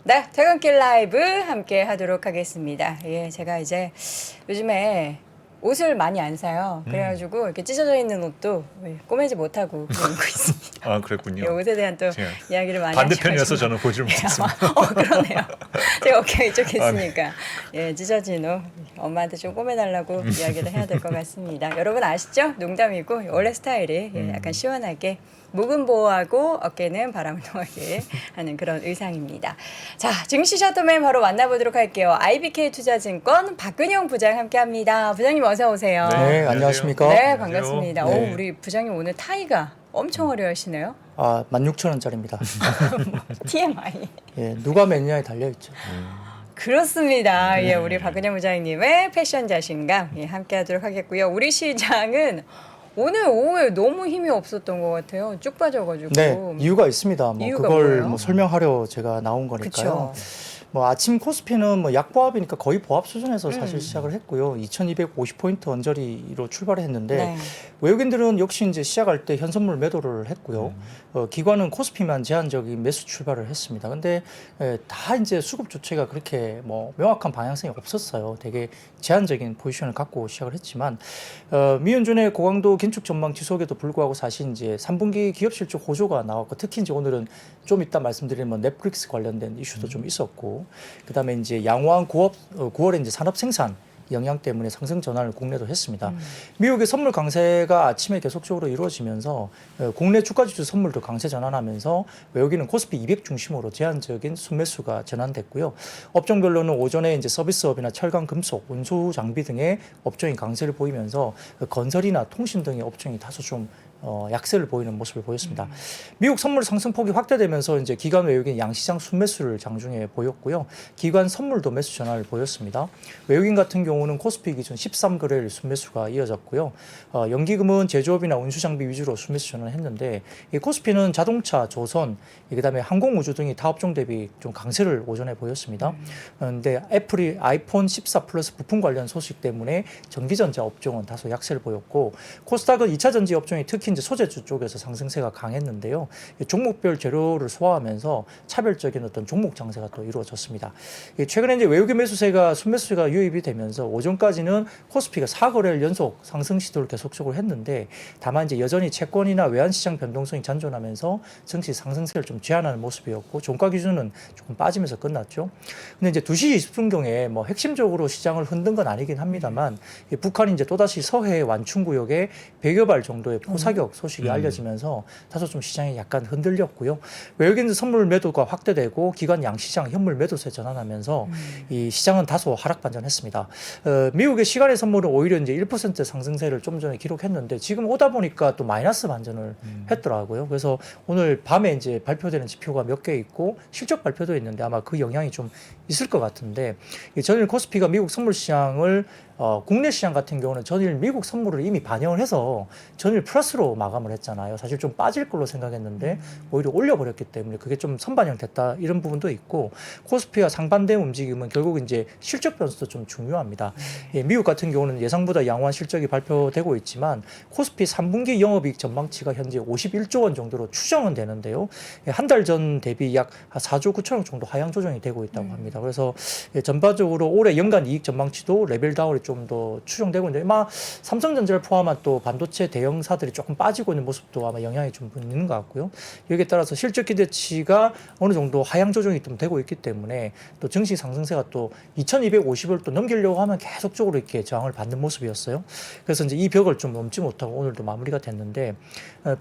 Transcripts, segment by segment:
네, 퇴근길 라이브 함께 하도록 하겠습니다. 예, 제가 이제 요즘에 옷을 많이 안 사요. 그래가지고 이렇게 찢어져 있는 옷도 꼬매지 못하고 그냥 입고 있습니다. 아, 그랬군요. 예, 옷에 대한 또 제가 이야기를 많이 반대편이어서 하셔가지고. 저는 보질 못했습니다. 그러네요. 제가 어깨가 이쪽에 있으니까 예, 찢어진 옷 엄마한테 좀 꼬매달라고 이야기를 해야 될 것 같습니다. 여러분 아시죠? 농담이고 원래 스타일이 예, 약간 시원하게 목은 보호하고 어깨는 바람을 통하게 하는 그런 의상입니다. 자, 증시 셔터맨 바로 만나보도록 할게요. IBK 투자증권 박근영 부장 함께합니다. 부장님 어서 오세요. 네, 안녕하십니까? 네, 안녕하세요. 반갑습니다. 네. 오, 우리 부장님 오늘 타이가 엄청 화려하시네요. 아, 16,000원짜리입니다. TMI. 예, 누가 맺냐에 달려있죠. 그렇습니다. 예, 우리 박은영 부장님의 패션 자신감 예, 함께하도록 하겠고요. 우리 시장은 오늘 오후에 너무 힘이 없었던 것 같아요. 쭉 빠져가지고. 네, 이유가 있습니다. 뭐 이유가 그걸 뭐예요? 뭐 설명하려 제가 나온 거니까요. 그쵸. 뭐 아침 코스피는 뭐 약보합이니까 거의 보합 수준에서 사실 시작을 했고요. 2,250포인트 언저리로 출발을 했는데 네. 외국인들은 역시 이제 시작할 때 현선물 매도를 했고요. 기관은 코스피만 제한적인 매수 출발을 했습니다. 근데 다 이제 수급 조치가 그렇게 뭐 명확한 방향성이 없었어요. 되게 제한적인 포지션을 갖고 시작을 했지만 미은준의 고강도 긴축 전망 지속에도 불구하고 사실 이제 3분기 기업 실적 호조가 나왔고 특히 이제 오늘은 좀 이따 말씀드릴 뭐 넷플릭스 관련된 이슈도 좀 있었고 그다음에 이제 양호한 9월에 이제 산업 생산 영향 때문에 상승 전환을 국내도 했습니다. 미국의 선물 강세가 아침에 계속적으로 이루어지면서 국내 주가지수 선물도 강세 전환하면서 외국인은 코스피 200 중심으로 제한적인 순매수가 전환됐고요. 업종별로는 오전에 이제 서비스업이나 철강, 금속, 운수 장비 등의 업종이 강세를 보이면서 건설이나 통신 등의 업종이 다소 좀 약세를 보이는 모습을 보였습니다. 미국 선물 상승폭이 확대되면서 이제 기관 외국인 양시장 순매수를 장중에 보였고요. 기관 선물도 매수 전환을 보였습니다. 외국인 같은 경우는 코스피 기준 13거래일 순매수가 이어졌고요. 연기금은 제조업이나 운수장비 위주로 순매수 전환을 했는데 이 코스피는 자동차, 조선, 그다음에 항공우주 등이 타 업종 대비 좀 강세를 오전에 보였습니다. 그런데 애플이 아이폰 14 플러스 부품 관련 소식 때문에 전기전자 업종은 다소 약세를 보였고 코스닥은 2차 전지 업종이 특히 이제 소재주 쪽에서 상승세가 강했는데요. 종목별 재료를 소화하면서 차별적인 어떤 종목 장세가 또 이루어졌습니다. 최근에 이제 외국인 매수세가 순매수세가 유입이 되면서 오전까지는 코스피가 4거래일 연속 상승 시도를 계속적으로 했는데 다만 이제 여전히 채권이나 외환시장 변동성이 잔존하면서 증시 상승세를 좀 제한하는 모습이었고 종가 기준은 조금 빠지면서 끝났죠. 근데 이제 2시 20분경에 뭐 핵심적으로 시장을 흔든 건 아니긴 합니다만 북한이 이제 또다시 서해 완충 구역에 100여 발 정도의 포사격 소식이 알려지면서 다소 좀 시장이 약간 흔들렸고요. 외국인들 선물 매도가 확대되고 기관 양시장 현물 매도세 전환하면서 이 시장은 다소 하락 반전했습니다. 미국의 시간의 선물은 오히려 이제 1% 상승세를 좀 전에 기록했는데 지금 오다 보니까 또 마이너스 반전을 했더라고요. 그래서 오늘 밤에 이제 발표되는 지표가 몇 개 있고 실적 발표도 있는데 아마 그 영향이 좀 있을 것 같은데 전일 코스피가 미국 선물 시장을 국내 시장 같은 경우는 전일 미국 선물을 이미 반영을 해서 전일 플러스로 마감을 했잖아요. 사실 좀 빠질 걸로 생각했는데 오히려 올려버렸기 때문에 그게 좀 선반영됐다 이런 부분도 있고 코스피와 상반된 움직임은 결국 이제 실적 변수도 좀 중요합니다. 예, 미국 같은 경우는 예상보다 양호한 실적이 발표되고 있지만 코스피 3분기 영업이익 전망치가 현재 51조 원 정도로 추정은 되는데요. 예, 한 달 전 대비 약 4조 9천억 정도 하향 조정이 되고 있다고 합니다. 그래서 예, 전반적으로 올해 연간 이익 전망치도 레벨 다운이 좀 더 추정되고 있는데 아마 삼성전자를 포함한 또 반도체 대형사들이 조금 빠지고 있는 모습도 아마 영향이 좀 있는 것 같고요. 여기에 따라서 실적 기대치가 어느 정도 하향 조정이 좀 되고 있기 때문에 또 증시 상승세가 또 2250을 또 넘기려고 하면 계속적으로 이렇게 저항을 받는 모습이었어요. 그래서 이제 이 벽을 좀 넘지 못하고 오늘도 마무리가 됐는데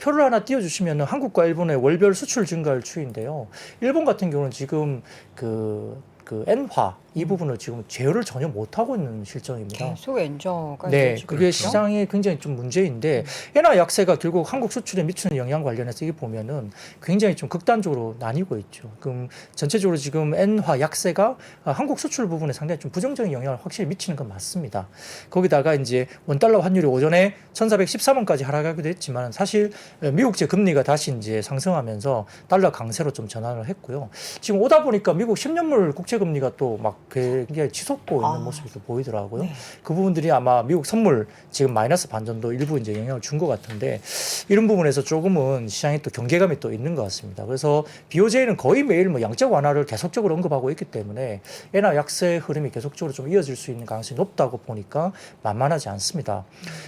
표를 하나 띄워주시면 한국과 일본의 월별 수출 증가율 추이인데요. 일본 같은 경우는 지금 그 엔화 이 부분을 지금 제어를 전혀 못하고 있는 실정입니다. 계속 엔저가 네, 이어지고 그게 있죠? 시장이 굉장히 좀 문제인데 엔화 약세가 결국 한국 수출에 미치는 영향 관련해서 이게 보면은 굉장히 좀 극단적으로 나뉘고 있죠. 그럼 전체적으로 지금 엔화 약세가 한국 수출 부분에 상당히 좀 부정적인 영향을 확실히 미치는 건 맞습니다. 거기다가 이제 원달러 환율이 오전에 1,413원까지 하락하기도 했지만 사실 미국제 금리가 다시 이제 상승하면서 달러 강세로 좀 전환을 했고요. 지금 오다 보니까 미국 10년물 국채 금리가 또 막 굉장히 치솟고 있는 모습이 또 보이더라고요. 네. 그 부분들이 아마 미국 선물 지금 마이너스 반전도 일부 이제 영향을 준 것 같은데 이런 부분에서 조금은 시장에 또 경계감이 또 있는 것 같습니다. 그래서 BOJ는 거의 매일 뭐 양적 완화를 계속적으로 언급하고 있기 때문에 엔화 약세 흐름이 계속적으로 좀 이어질 수 있는 가능성이 높다고 보니까 만만하지 않습니다.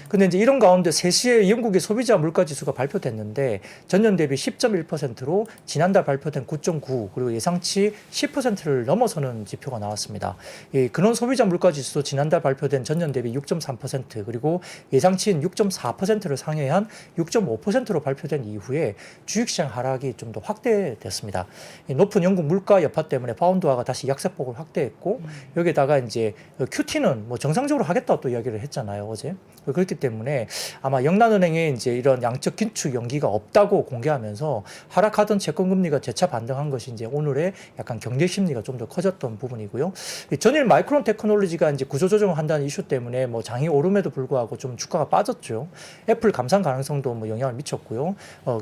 근데 이제 이런 가운데 3시에 영국의 소비자 물가 지수가 발표됐는데 전년 대비 10.1%로 지난달 발표된 9.9 그리고 예상치 10%를 넘어서는 지표가 나왔습니다. 이 근원 소비자 물가 지수도 지난달 발표된 전년 대비 6.3% 그리고 예상치인 6.4%를 상회한 6.5%로 발표된 이후에 주식시장 하락이 좀 더 확대됐습니다. 이 높은 영국 물가 여파 때문에 파운드화가 다시 약세폭을 확대했고 여기에다가 이제 QT는 뭐 정상적으로 하겠다고 또 이야기를 했잖아요, 어제. 그렇기 때문에 아마 영란은행에 이제 이런 양적 긴축 연기가 없다고 공개하면서 하락하던 채권 금리가 재차 반등한 것이 이제 오늘의 약간 경제 심리가 좀 더 커졌던 부분이고요. 전일 마이크론 테크놀로지가 이제 구조 조정을 한다는 이슈 때문에 뭐 장이 오름에도 불구하고 좀 주가가 빠졌죠. 애플 감산 가능성도 뭐 영향을 미쳤고요.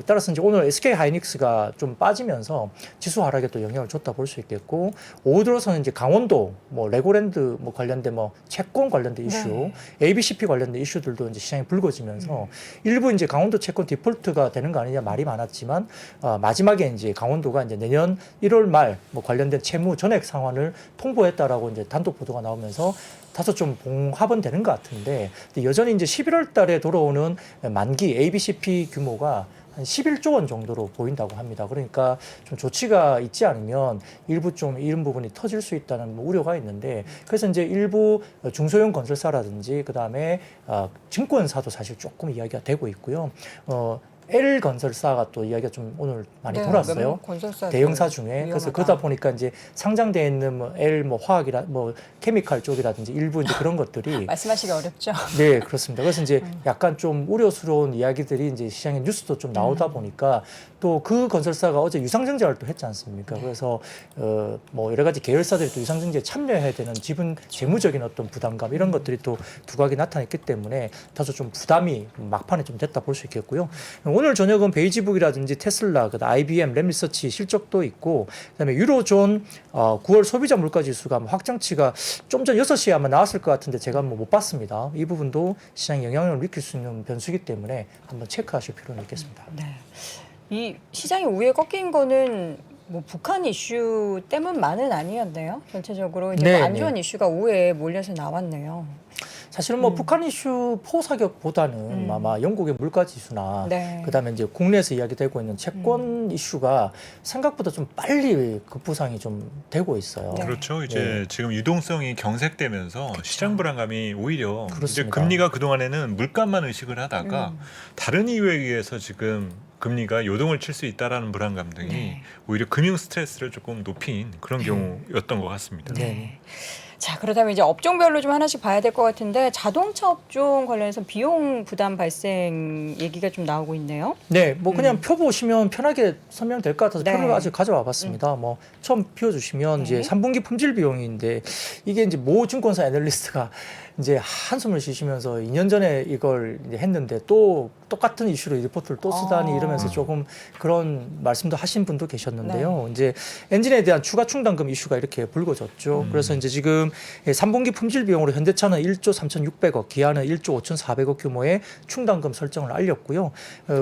따라서 이제 오늘 SK 하이닉스가 좀 빠지면서 지수 하락에 또 영향을 줬다 볼 수 있겠고 오후 들어서는 이제 강원도 뭐 레고랜드 뭐 관련된 뭐 채권 관련된 이슈, 네. ABCP 관련된 이슈들도 이제 시장이 불거지면서 일부 이제 강원도 채권 디폴트가 되는 거 아니냐 말이 많았지만 마지막에 이제 강원도가 이제 내년 1월 말 뭐 관련된 채무 전액 상환을 통보했다라고 이제 단독 보도가 나오면서 다소 좀 봉합은 되는 것 같은데 여전히 이제 11월 달에 돌아오는 만기 ABCP 규모가 한 11조 원 정도로 보인다고 합니다. 그러니까 좀 조치가 있지 않으면 일부 좀 이런 부분이 터질 수 있다는 뭐 우려가 있는데 그래서 이제 일부 중소형 건설사라든지 그다음에 증권사도 사실 조금 이야기가 되고 있고요. L건설사가 또 이야기가 좀 오늘 많이 네, 돌았어요. 대형사 중에. 위험하다. 그래서 그러다 보니까 이제 상장되어 있는 뭐 L 뭐 화학이라 뭐 케미칼 쪽이라든지 일부 이제 그런 것들이 말씀하시기 어렵죠. 네, 그렇습니다. 그래서 이제 약간 좀 우려스러운 이야기들이 이제 시장에 뉴스도 좀 나오다 보니까 또 그 건설사가 어제 유상증자를 또 했지 않습니까? 그래서 뭐 여러 가지 계열사들이 또 유상증자에 참여해야 되는 지분 재무적인 어떤 부담감 이런 것들이 또 두각이 나타냈기 때문에 다소 좀 부담이 막판에 좀 됐다 볼 수 있겠고요. 오늘 저녁은 베이지북이라든지 테슬라, 그다음 IBM, 램리서치 실적도 있고 그다음에 유로존 9월 소비자 물가 지수가 확정치가 좀 전 6시에 아마 나왔을 것 같은데 제가 뭐 못 봤습니다. 이 부분도 시장에 영향을 미칠 수 있는 변수이기 때문에 한번 체크하실 필요는 있겠습니다. 네. 이 시장이 우위에 꺾인 거는 뭐 북한 이슈 때문만은 아니었네요. 전체적으로 이제 네, 뭐 안 좋은 이슈가 우위에 몰려서 나왔네요. 사실은 뭐 북한 이슈 포사격보다는 아마 영국의 물가 지수나 네. 그다음에 이제 국내에서 이야기되고 있는 채권 이슈가 생각보다 좀 빨리 급부상이 좀 되고 있어요. 네. 그렇죠. 이제 네. 지금 유동성이 경색되면서 시장 불안감이 오히려 이제 그렇습니다. 금리가 그동안에는 물가만 의식을 하다가 다른 이유에 의해서 지금 금리가 요동을 칠 수 있다라는 불안감 등이 네. 오히려 금융 스트레스를 조금 높인 그런 경우였던 것 같습니다. 네. 자, 그렇다면 이제 업종별로 좀 하나씩 봐야 될 것 같은데 자동차 업종 관련해서 비용 부담 발생 얘기가 좀 나오고 있네요. 네, 뭐 그냥 표 보시면 편하게 설명될 것 같아서 네. 표를 아직 가져와 봤습니다. 뭐 처음 피워주시면 네. 이제 3분기 품질 비용인데 이게 이제 모 증권사 애널리스트가 이제 한숨을 쉬시면서 2년 전에 이걸 이제 했는데 또 똑같은 이슈로 이 리포트를 또 쓰다니 이러면서 조금 그런 말씀도 하신 분도 계셨는데요. 이제 엔진에 대한 추가 충당금 이슈가 이렇게 불거졌죠. 그래서 이제 지금 3분기 품질 비용으로 현대차는 1조 3,600억, 기아는 1조 5,400억 규모의 충당금 설정을 알렸고요.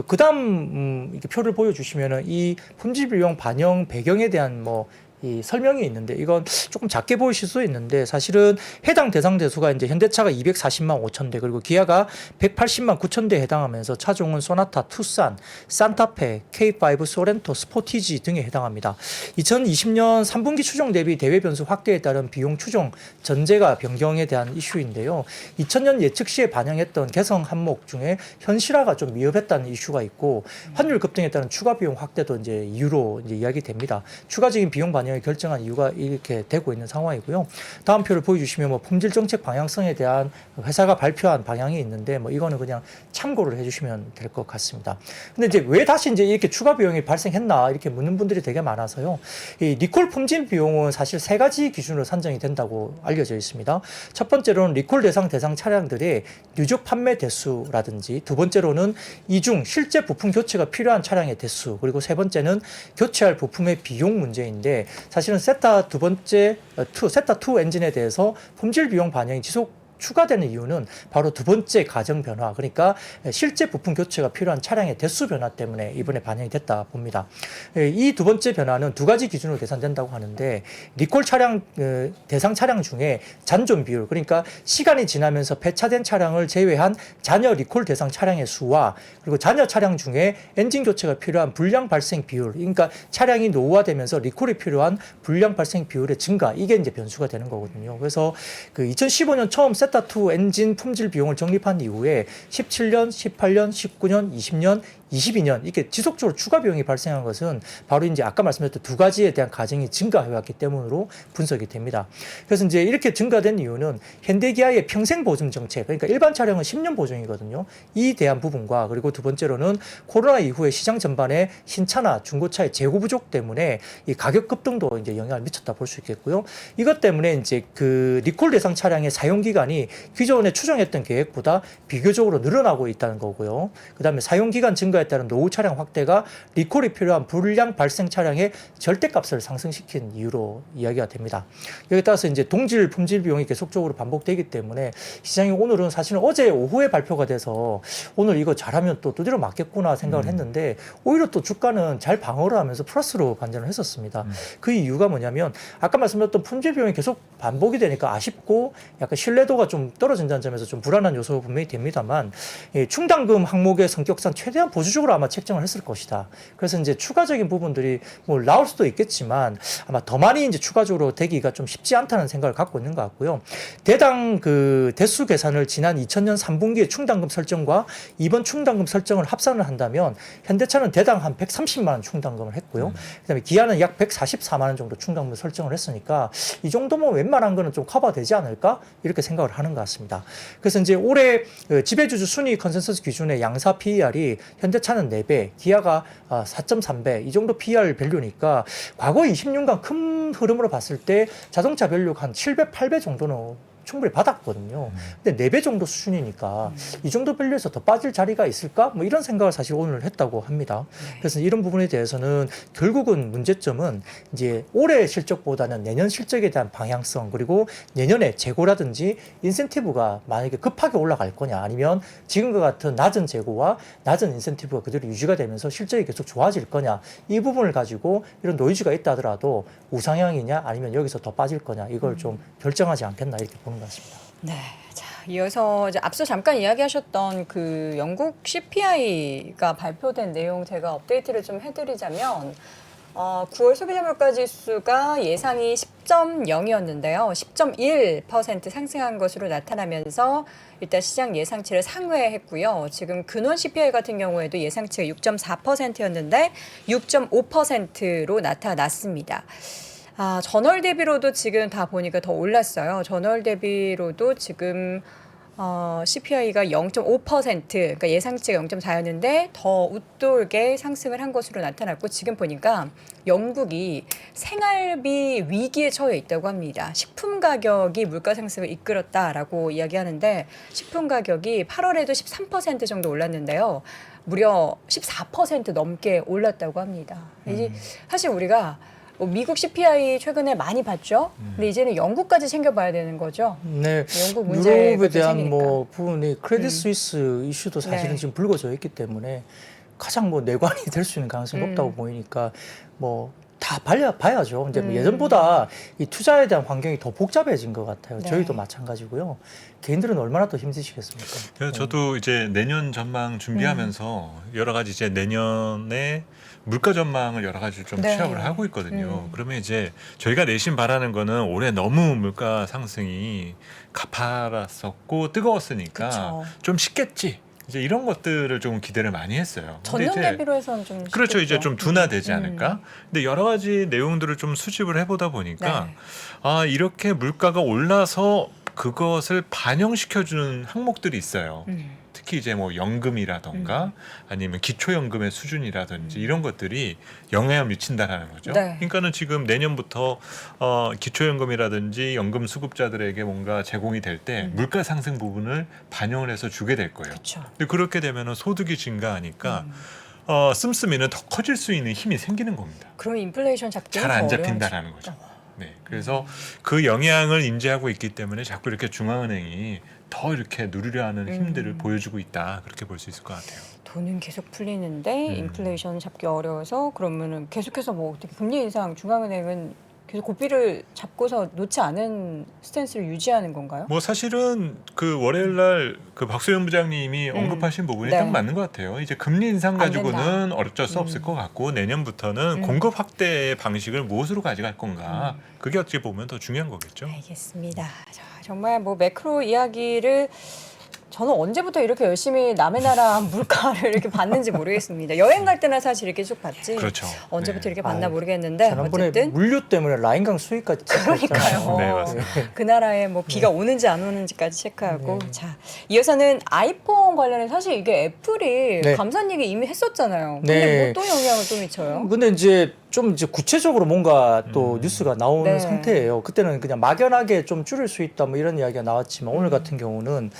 그다음 이렇게 표를 보여주시면은 이 품질 비용 반영 배경에 대한 뭐 이 설명이 있는데 이건 조금 작게 보이실 수 있는데 사실은 해당 대상 대수가 이제 현대차가 240만 5천 대 그리고 기아가 180만 9천 대에 해당하면서 차종은 소나타, 투싼, 산타페, K5, 소렌토, 스포티지 등에 해당합니다. 2020년 3분기 추정 대비 대외 변수 확대에 따른 비용 추정 전제가 변경에 대한 이슈인데요. 2000년 예측 시에 반영했던 개성 항목 중에 현실화가 좀 미흡했다는 이슈가 있고 환율 급등에 따른 추가 비용 확대도 이제 이유로 이제 이야기됩니다. 추가적인 비용 반영 결정한 이유가 이렇게 되고 있는 상황이고요. 다음 표를 보여주시면 뭐 품질 정책 방향성에 대한 회사가 발표한 방향이 있는데 뭐 이거는 그냥 참고를 해주시면 될 것 같습니다. 근데 이제 왜 다시 이제 이렇게 추가 비용이 발생했나 이렇게 묻는 분들이 되게 많아서요. 이 리콜 품질 비용은 사실 3가지 기준으로 산정이 된다고 알려져 있습니다. 첫 번째로는 리콜 대상 차량들의 누적 판매 대수라든지 두 번째로는 이중 실제 부품 교체가 필요한 차량의 대수 그리고 세 번째는 교체할 부품의 비용 문제인데 사실은 세타 두 번째 세타 2 엔진에 대해서 품질 비용 반영이 추가되는 이유는 바로 두 번째 가정 변화, 그러니까 실제 부품 교체가 필요한 차량의 대수 변화 때문에 이번에 반영이 됐다 봅니다. 이 두 번째 변화는 두 가지 기준으로 계산된다고 하는데, 리콜 차량 대상 차량 중에 잔존 비율, 그러니까 시간이 지나면서 폐차된 차량을 제외한 잔여 리콜 대상 차량의 수와, 그리고 잔여 차량 중에 엔진 교체가 필요한 불량 발생 비율, 그러니까 차량이 노후화되면서 리콜이 필요한 불량 발생 비율의 증가, 이게 이제 변수가 되는 거거든요. 그래서 그 2015년 처음 세타2 엔진 품질 비용을 적립한 이후에 17년, 18년, 19년, 20년, 22년 이렇게 지속적으로 추가 비용이 발생한 것은 바로 이제 아까 말씀드렸던 두 가지에 대한 가정이 증가해왔기 때문으로 분석이 됩니다. 그래서 이제 이렇게 증가된 이유는 현대기아의 평생 보증 정책, 그러니까 일반 차량은 10년 보증이거든요. 이 대한 부분과, 그리고 두 번째로는 코로나 이후에 시장 전반에 신차나 중고차의 재고 부족 때문에 이 가격 급등도 이제 영향을 미쳤다 볼 수 있겠고요. 이것 때문에 이제 그 리콜 대상 차량의 사용 기간이 기존에 추정했던 계획보다 비교적으로 늘어나고 있다는 거고요. 그다음에 사용 기간 증가에 따른 노후 차량 확대가 리콜이 필요한 불량 발생 차량의 절대값을 상승시킨 이유로 이야기가 됩니다. 여기에 따라서 이제 동질 품질 비용이 계속적으로 반복되기 때문에 시장이 오늘은 사실은 어제 오후에 발표가 돼서 오늘 이거 잘하면 또 두드려 맞겠구나 생각을 했는데, 오히려 또 주가는 잘 방어를 하면서 플러스로 반전을 했었습니다. 그 이유가 뭐냐면 아까 말씀드렸던 품질 비용이 계속 반복이 되니까 아쉽고 약간 신뢰도가 좀 떨어진다는 점에서 좀 불안한 요소가 분명히 됩니다만, 충당금 항목의 성격상 최대한 보수적으로 아마 책정을 했을 것이다. 그래서 이제 추가적인 부분들이 뭐 나올 수도 있겠지만 아마 더 많이 이제 추가적으로 되기가 좀 쉽지 않다는 생각을 갖고 있는 것 같고요. 대당 그 대수 계산을 지난 2000년 3분기의 충당금 설정과 이번 충당금 설정을 합산을 한다면 현대차는 대당 한 130만 원 충당금을 했고요. 그다음에 기아는 약 144만 원 정도 충당금 설정을 했으니까 이 정도면 웬만한 거는 좀 커버되지 않을까 이렇게 생각을 하는 것 같습니다. 그래서 이제 올해 지배주주 순위 컨센서스 기준의 양사 PER이 현대차는 4배, 기아가 4.3배 이 정도 PER 밸류니까 과거 20년간 큰 흐름으로 봤을 때 자동차 밸류가 한 7배, 8배 정도는 충분히 받았거든요. 근데 4배 정도 수준이니까 이 정도 밸류에서 더 빠질 자리가 있을까? 뭐 이런 생각을 사실 오늘 했다고 합니다. 그래서 이런 부분에 대해서는 결국은 문제점은 이제 올해 실적보다는 내년 실적에 대한 방향성, 그리고 내년에 재고라든지 인센티브가 만약에 급하게 올라갈 거냐, 아니면 지금과 같은 낮은 재고와 낮은 인센티브가 그대로 유지가 되면서 실적이 계속 좋아질 거냐, 이 부분을 가지고 이런 노이즈가 있다 하더라도 우상향이냐 아니면 여기서 더 빠질 거냐, 이걸 좀 결정하지 않겠나 이렇게 보는 것 같습니다. 네. 자, 이어서 이제 앞서 잠깐 이야기하셨던 그 영국 CPI가 발표된 내용 제가 업데이트를 좀 해드리자면 9월 소비자 물가 지수가 예상이 10.0이었는데요. 10.1% 상승한 것으로 나타나면서 일단 시장 예상치를 상회했고요. 지금 근원 CPI 같은 경우에도 예상치가 6.4%였는데 6.5%로 나타났습니다. 전월 대비로도 지금 다 보니까 더 올랐어요. 전월 대비로도 지금 CPI가 0.5%, 그러니까 예상치가 0.4였는데 더 웃돌게 상승을 한 것으로 나타났고, 지금 보니까 영국이 생활비 위기에 처해 있다고 합니다. 식품 가격이 물가 상승을 이끌었다라고 이야기하는데, 식품 가격이 8월에도 13% 정도 올랐는데요. 무려 14% 넘게 올랐다고 합니다. 이제 사실 우리가 미국 CPI 최근에 많이 봤죠. 근데 이제는 영국까지 챙겨봐야 되는 거죠. 네, 영국 문제 유럽에 대한 뭐 부분이 크레딧 스위스 이슈도 사실은 네. 지금 불거져 있기 때문에 가장 뭐 내관이 될 수 있는 가능성이 높다고 보이니까 뭐 다 봐야죠. 이제 뭐 예전보다 이 투자에 대한 환경이 더 복잡해진 것 같아요. 네. 저희도 마찬가지고요. 개인들은 얼마나 더 힘드시겠습니까? 그래서 저도 이제 내년 전망 준비하면서 여러 가지 이제 내년에 물가 전망을 여러 가지 좀 네. 취합을 하고 있거든요. 그러면 이제 저희가 내심 바라는 거는 올해 너무 물가 상승이 가파랐었고 뜨거웠으니까 그쵸. 좀 식겠지. 이제 이런 것들을 좀 기대를 많이 했어요. 근데 전년 이제 대비로 해서는 좀 그렇죠. 이제 쉽겠죠. 좀 둔화되지 않을까? 근데 여러 가지 내용들을 좀 수집을 해보다 보니까 네. 이렇게 물가가 올라서 그것을 반영시켜주는 항목들이 있어요. 특히 이제 뭐 연금이라던가 아니면 기초연금의 수준이라든지 이런 것들이 영향을 미친다라는 거죠. 네. 그러니까는 지금 내년부터 기초연금이라든지 연금 수급자들에게 뭔가 제공이 될 때 물가 상승 부분을 반영을 해서 주게 될 거예요. 그렇죠. 근데 그렇게 되면은 소득이 증가하니까 씀씀이는 더 커질 수 있는 힘이 생기는 겁니다. 그럼 인플레이션 잡기는 잘 안 더 잡힌다라는 어려워지죠. 거죠. 네, 그래서 그 영향을 인지하고 있기 때문에 자꾸 이렇게 중앙은행이 더 이렇게 누리려 하는 힘들을 보여주고 있다, 그렇게 볼 수 있을 것 같아요. 돈은 계속 풀리는데 인플레이션 잡기 어려워서 그러면은 계속해서 뭐 어떻게 금리 인상 중앙은행은 계속 고삐를 잡고서 놓지 않은 스탠스를 유지하는 건가요? 뭐 사실은 그 월요일 날그 박소연 부장님이 언급하신 부분이 네. 딱 맞는 것 같아요. 이제 금리 인상 안 가지고는 어쩔 수 없을 것 같고 내년부터는 공급 확대의 방식을 무엇으로 가져갈 건가, 그게 어떻게 보면 더 중요한 거겠죠. 알겠습니다. 자, 정말 뭐 매크로 이야기를 저는 언제부터 이렇게 열심히 남의 나라 물가를 이렇게 봤는지 모르겠습니다. 여행 갈 때나 사실 이렇게 쭉 봤지. 그렇죠. 언제부터 네. 이렇게 봤나 아유, 모르겠는데 지난번에 어쨌든 물류 때문에 라인강 수위까지 그러니까요. 네, 맞습니다. 그 나라에 뭐 비가 오는지 안 오는지까지 체크하고. 네. 자, 이어서는 아이폰 관련해 사실 이게 애플이 네. 감산 얘기 이미 했었잖아요. 근데 네. 뭐 또 영향을 또 미쳐요? 근데 이제 좀 이제 구체적으로 뭔가 또 뉴스가 나오는 네. 상태예요. 그때는 그냥 막연하게 좀 줄일 수 있다 뭐 이런 이야기가 나왔지만 오늘 같은 경우는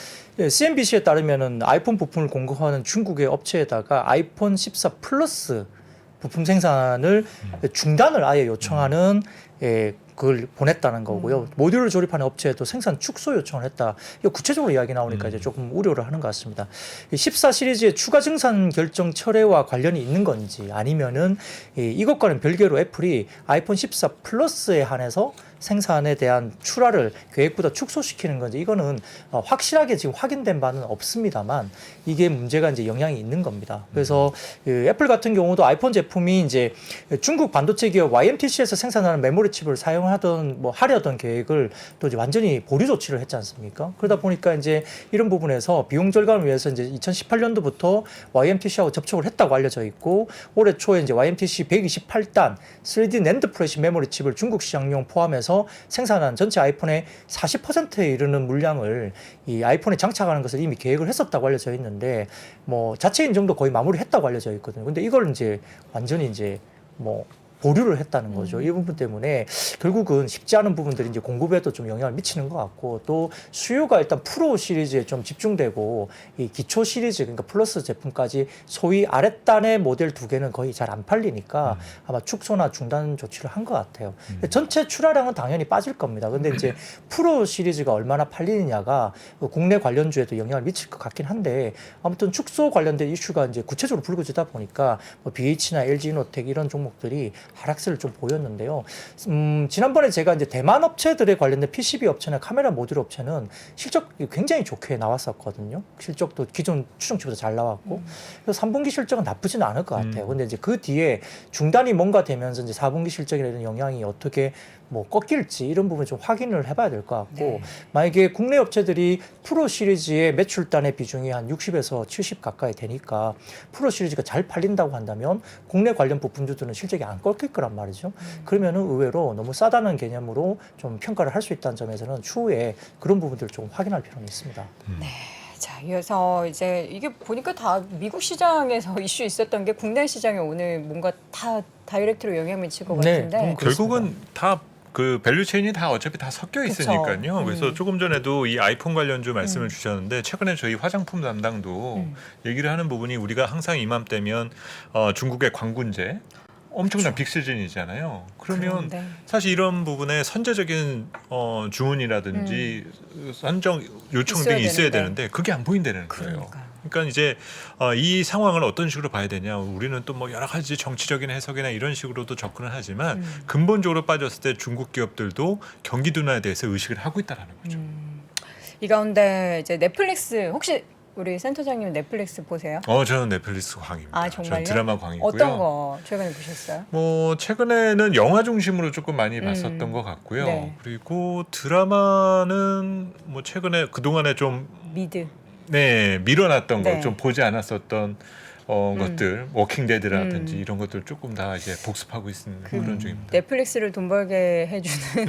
CNBC에 따르면은 아이폰 부품을 공급하는 중국의 업체에다가 아이폰 14 플러스 부품 생산을 중단을 아예 요청하는 그걸 보냈다는 거고요. 모듈을 조립하는 업체에도 생산 축소 요청을 했다. 이거 구체적으로 이야기 나오니까 이제 조금 우려를 하는 것 같습니다. 14 시리즈의 추가 증산 결정 철회와 관련이 있는 건지 아니면은 이것과는 별개로 애플이 아이폰 14 플러스에 한해서 생산에 대한 출하를 계획보다 축소시키는 건지 이거는 확실하게 지금 확인된 바는 없습니다만 이게 문제가 이제 영향이 있는 겁니다. 그래서 애플 같은 경우도 아이폰 제품이 이제 중국 반도체 기업 YMTC에서 생산하는 메모리 칩을 사용하던 뭐 하려던 계획을 또 이제 완전히 보류 조치를 했지 않습니까? 그러다 보니까 이제 이런 부분에서 비용 절감을 위해서 이제 2018년도부터 YMTC하고 접촉을 했다고 알려져 있고 올해 초에 이제 YMTC 128단 3D 낸드 플래시 메모리 칩을 중국 시장용 포함해서 생산한 전체 아이폰의 40%에 이르는 물량을 이 아이폰에 장착하는 것을 이미 계획을 했었다고 알려져 있는데 뭐 자체 인정도 거의 마무리했다고 알려져 있거든요. 근데 이걸 이제 완전히 이제 뭐 보류를 했다는 거죠. 이 부분 때문에 결국은 쉽지 않은 부분들이 이제 공급에도 좀 영향을 미치는 것 같고 또 수요가 일단 프로 시리즈에 좀 집중되고 이 기초 시리즈 그러니까 플러스 제품까지 소위 아랫단의 모델 두 개는 거의 잘 안 팔리니까 아마 축소나 중단 조치를 한 것 같아요. 전체 출하량은 당연히 빠질 겁니다. 근데 이제 프로 시리즈가 얼마나 팔리느냐가 국내 관련주에도 영향을 미칠 것 같긴 한데 아무튼 축소 관련된 이슈가 이제 구체적으로 불거지다 보니까 뭐 BH나 LG이노텍 이런 종목들이 하락세를 좀 보였는데요. 지난번에 제가 이제 대만 업체들에 관련된 PCB 업체나 카메라 모듈 업체는 실적이 굉장히 좋게 나왔었거든요. 실적도 기존 추정치보다 잘 나왔고, 그래서 3분기 실적은 나쁘지는 않을 것 같아요. 근데 이제 그 뒤에 중단이 뭔가 되면서 이제 4분기 실적에 대한 영향이 어떻게 뭐 꺾일지 이런 부분 좀 확인을 해봐야 될 것 같고, 네. 만약에 국내 업체들이 프로 시리즈의 매출단의 비중이 한 60에서 70 가까이 되니까 프로 시리즈가 잘 팔린다고 한다면 국내 관련 부품주들은 실적이 안 꺾일 거란 말이죠. 그러면은 의외로 너무 싸다는 개념으로 좀 평가를 할 수 있다는 점에서는 추후에 그런 부분들을 좀 확인할 필요는 있습니다. 자, 이어서 이제 이게 보니까 다 미국 시장에서 이슈 있었던 게 국내 시장에 오늘 뭔가 다 다이렉트로 영향 미칠 것 네, 같은데. 결국은 다 그 밸류 체인이 다 어차피 다 섞여 그쵸. 있으니까요. 그래서 조금 전에도 이 아이폰 관련주 말씀을 주셨는데 최근에 저희 화장품 담당도 얘기를 하는 부분이 우리가 항상 이맘때면 중국의 광군제 엄청난 빅시즌이잖아요. 그러면 그런데. 사실 이런 부분에 선제적인 주문이라든지 선정 요청 등이 있어야 되는데 그게 안 보인다는 거예요. 그러니까요. 그러니까 이제 이 상황을 어떤 식으로 봐야 되냐. 우리는 또 뭐 여러 가지 정치적인 해석이나 이런 식으로도 접근을 하지만 근본적으로 빠졌을 때 중국 기업들도 경기 둔화에 대해서 의식을 하고 있다는 거죠. 이 가운데 이제 넷플릭스 혹시 우리 센터장님 넷플릭스 보세요? 저는 넷플릭스 광입니다. 아, 정말요? 저는 드라마 광이고요. 어떤 거 최근에 보셨어요? 뭐 최근에는 영화 중심으로 조금 많이 봤었던 것 같고요. 네. 그리고 드라마는 뭐 최근에 그 동안에 좀 미드. 밀어놨던 네. 거 좀 보지 않았었던 것들, 워킹데드라든지 이런 것들 조금 다 이제 복습하고 있는 그런 중입니다. 넷플릭스를 돈 벌게 해주는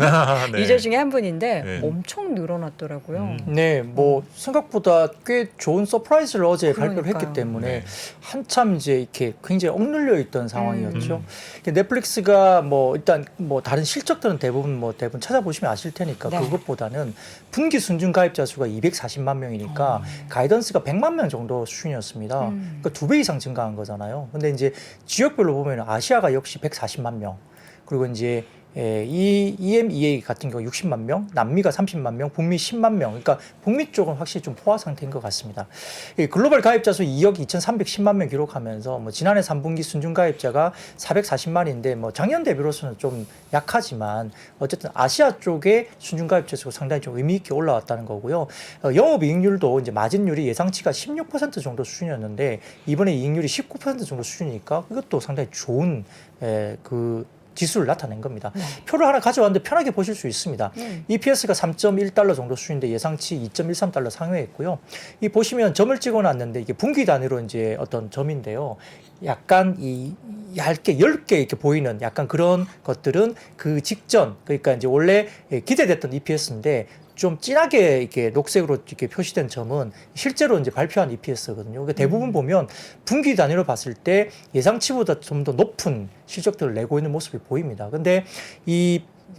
네. 유저 중에 한 분인데 네. 엄청 늘어났더라고요. 네, 뭐 생각보다 꽤 좋은 서프라이즈를 어제 발표를 그러니까요. 했기 때문에 네. 한참 이제 이렇게 굉장히 억눌려 있던 상황이었죠. 넷플릭스가 뭐 일단 뭐 다른 실적들은 대부분 찾아보시면 아실 테니까 네. 그것보다는 분기 순증 가입자 수가 240만 명이니까 가이던스가 100만 명 정도 수준이었습니다. 그러니까 2배 이상 이상 증가한 거잖아요. 근데 이제 지역별로 보면 아시아가 역시 140만 명, 그리고 이제 이 EMEA 같은 경우 60만 명, 남미가 30만 명, 북미 10만 명. 그러니까 북미 쪽은 확실히 좀 포화 상태인 것 같습니다. 이 글로벌 가입자 수 2억 2,310만 명 기록하면서 뭐 지난해 3분기 순중 가입자가 440만인데 뭐 작년 대비로서는 좀 약하지만 어쨌든 아시아 쪽의 순중 가입자 수가 상당히 좀 의미 있게 올라왔다는 거고요. 영업이익률도 이제 마진율이 예상치가 16% 정도 수준이었는데 이번에 이익률이 19% 정도 수준이니까 이것도 상당히 좋은 그 지수를 나타낸 겁니다. 표를 하나 가져왔는데 편하게 보실 수 있습니다. EPS가 3.1달러 정도 수준인데 예상치 2.13달러 상회했고요. 이 보시면 점을 찍어놨는데 이게 분기 단위로 이제 어떤 점인데요. 약간 이 얇게 10개 이렇게 보이는 약간 그런 것들은 그 직전, 그러니까 이제 원래 기대됐던 EPS인데 좀 진하게 이렇게 녹색으로 이렇게 표시된 점은 실제로 이제 발표한 EPS거든요. 그러니까 대부분 보면 분기 단위로 봤을 때 예상치보다 좀 더 높은 실적들을 내고 있는 모습이 보입니다. 근데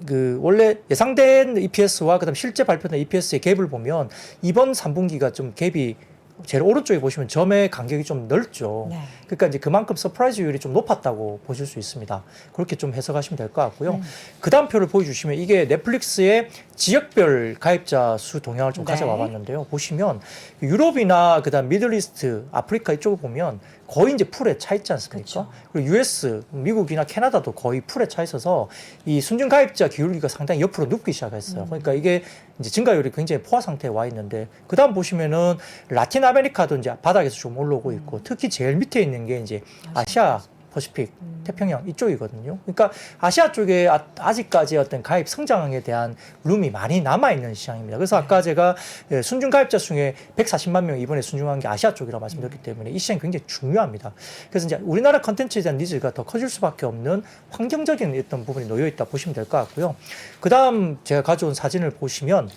그 원래 예상된 EPS와 그다음 실제 발표된 EPS의 갭을 보면 이번 3분기가 좀 갭이 제일 오른쪽에 보시면 점의 간격이 좀 넓죠. 네. 그러니까 이제 그만큼 서프라이즈율이 좀 높았다고 보실 수 있습니다. 그렇게 좀 해석하시면 될 것 같고요. 그 다음 표를 보여주시면 이게 넷플릭스의 지역별 가입자 수 동향을 좀 네. 가져와 봤는데요. 보시면 유럽이나 그다음 미들이스트, 아프리카 이쪽을 보면 거의 이제 풀에 차 있지 않습니까? 그렇죠. 그리고 US, 미국이나 캐나다도 거의 풀에 차 있어서 이 순중 가입자 기울기가 상당히 옆으로 눕기 시작했어요. 그러니까 이게 이제 증가율이 굉장히 포화 상태에 와 있는데 그 다음 보시면은 라틴 아메리카도 이제 바닥에서 좀 올라오고 있고 특히 제일 밑에 있는 게 이제 아시아 퍼시픽, 태평양 이쪽이거든요. 그러니까 아시아 쪽에 아직까지 어떤 가입 성장에 대한 룸이 많이 남아있는 시장입니다. 그래서 아까 제가 순중 가입자 중에 140만 명 이번에 순중한 게 아시아 쪽이라고 말씀드렸기 때문에 이 시장이 굉장히 중요합니다. 그래서 이제 우리나라 컨텐츠에 대한 니즈가 더 커질 수밖에 없는 환경적인 어떤 부분이 놓여있다 보시면 될 것 같고요. 그 다음 제가 가져온 사진을 보시면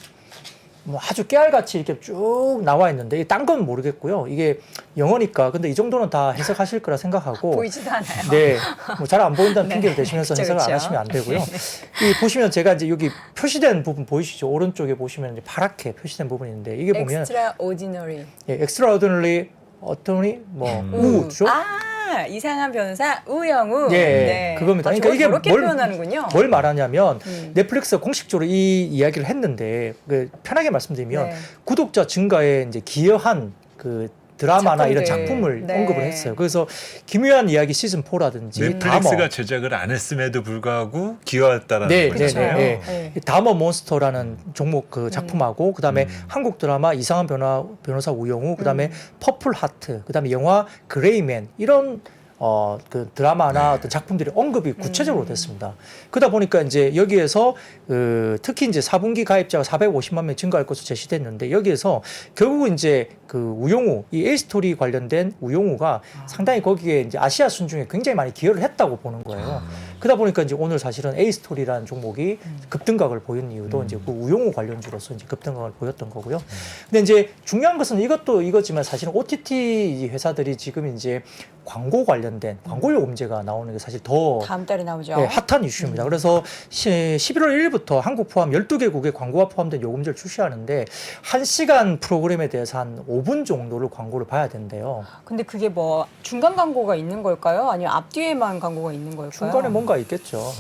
뭐 아주 깨알같이 이렇게 쭉 나와 있는데 딴 건 모르겠고요. 이게 영어니까 근데 이 정도는 다 해석하실 거라 생각하고 보이지도 않아요. 네, 뭐 잘 안 보인다는 네. 핑계를 대시면서 그쵸, 해석을 안 그쵸. 하시면 안 되고요. 이 보시면 제가 이제 여기 표시된 부분 보이시죠? 오른쪽에 보시면 이제 파랗게 표시된 부분이 있는데 이게 보면 Extraordinary. extraordinary 어떠니 뭐 우죠? 이상한 변호사 우영우. 예, 그겁니다. 그러니까 이게 그렇게 표현하는군요. 뭘 말하냐면 넷플릭스가 공식적으로 이 이야기를 했는데 그 편하게 말씀드리면 네. 구독자 증가에 이제 기여한 그 드라마나 이런 작품들. 작품을 네. 언급을 했어요. 그래서 기묘한 이야기 시즌 4라든지 넷플릭스가 제작을 안 했음에도 불구하고 기여했다라는 네, 거잖아요. 네. 네. 다머 몬스터라는 종목 그 작품하고 그다음에 한국 드라마 이상한 변호사 우영우 그다음에 퍼플 하트 그다음에 영화 그레이맨 이런 그 드라마나 어떤 작품들이 언급이 구체적으로 됐습니다. 그러다 보니까 이제 여기에서 특히 이제 4분기 가입자가 450만 명 증가할 것으로 제시됐는데 여기에서 결국 이제 그 우용우 이 A스토리 관련된 우용우가 상당히 거기에 이제 아시아 순중에 굉장히 많이 기여를 했다고 보는 거예요. 그러다 보니까 이제 오늘 사실은 A스토리라는 종목이 급등각을 보인 이유도 이제 그 우용우 관련주로서 이제 급등각을 보였던 거고요. 근데 이제 중요한 것은 이것도 이거지만 사실은 OTT 회사들이 지금 이제 광고 관련된 광고 요금제가 나오는 게 사실 더 다음 달에 나오죠. 네, 핫한 이슈입니다. 그래서 11월 1일부터 한국 포함 12개국의 광고가 포함된 요금제를 출시하는데 1시간 프로그램에 대해서 한 5분 정도를 광고를 봐야 된대요. 근데 그게 뭐 중간 광고가 있는 걸까요? 아니면 앞뒤에만 광고가 있는 걸까요? 중간에 뭔가 있겠죠.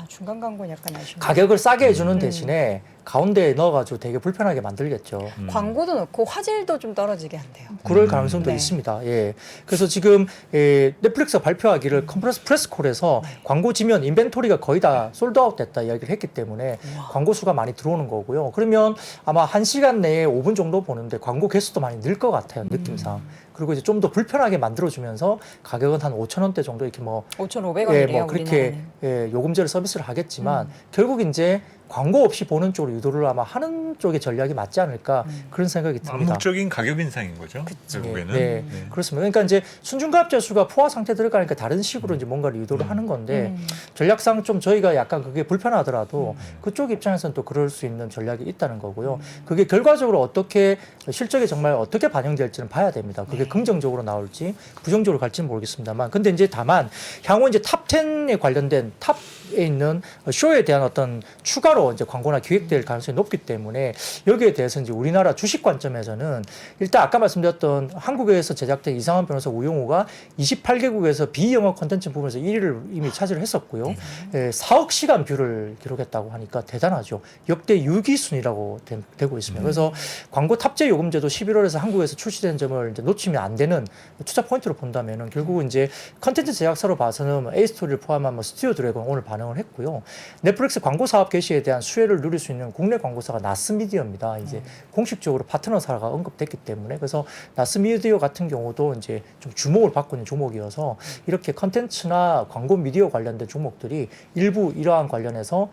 중간 광고는 약간 아쉬운. 가격을 싸게 해주는 대신에 가운데에 넣어가지고 되게 불편하게 만들겠죠. 광고도 넣고 화질도 좀 떨어지게 한대요. 그럴 가능성도 네. 있습니다. 예. 그래서 지금 넷플릭스가 발표하기를 컨퍼런스 프레스콜에서 광고 지면 인벤토리가 거의 다 솔드아웃 됐다 이야기를 했기 때문에 광고 수가 많이 들어오는 거고요. 그러면 아마 1시간 내에 5분 정도 보는데 광고 개수도 많이 늘 것 같아요. 느낌상. 그리고 이제 좀 더 불편하게 만들어주면서 가격은 한 5,000원대 정도 이렇게 뭐 5,500원이래요. 예, 뭐 그렇게 요금제를 서비스를 하겠지만 결국 이제 광고 없이 보는 쪽으로 유도를 아마 하는 쪽의 전략이 맞지 않을까 그런 생각이 듭니다. 암묵적인 가격 인상인 거죠. 결국에는. 네, 그렇습니다. 그러니까 이제 순중가입자 수가 포화 상태 들어가니까 다른 식으로 이제 뭔가를 유도를 하는 건데 전략상 좀 저희가 약간 그게 불편하더라도 그쪽 입장에서는 또 그럴 수 있는 전략이 있다는 거고요. 그게 결과적으로 어떻게 실적에 정말 어떻게 반영될지는 봐야 됩니다. 그게 긍정적으로 나올지 부정적으로 갈지는 모르겠습니다만, 근데 이제 다만 향후 이제 탑 10에 관련된 탑에 있는 쇼에 대한 어떤 추가로 추가로 이제 광고나 기획될 가능성이 높기 때문에 여기에 대해서 이제 우리나라 주식 관점에서는 일단 아까 말씀드렸던 한국에서 제작된 이상한 변호사 우영우가 28개국에서 비영어 콘텐츠 부분에서 1위를 이미 차지를 했었고요. 4억 시간 뷰를 기록했다고 하니까 대단하죠. 역대 6위 순위라고 되고 있습니다. 그래서 광고 탑재 요금제도 11월에서 한국에서 출시된 점을 이제 놓치면 안 되는 투자 포인트로 본다면은 결국은 이제 컨텐츠 제작사로 봐서는 에이스토리를 포함한 뭐 스튜디오 드래곤 오늘 반응을 했고요. 넷플릭스 광고 사업 개시에 대한 수혜를 누릴 수 있는 국내 광고사가 나스미디어입니다. 이제 공식적으로 파트너사가 언급됐기 때문에 그래서 나스미디어 같은 경우도 이제 좀 주목을 받고 있는 종목이어서 이렇게 컨텐츠나 광고 미디어 관련된 종목들이 일부 이러한 관련해서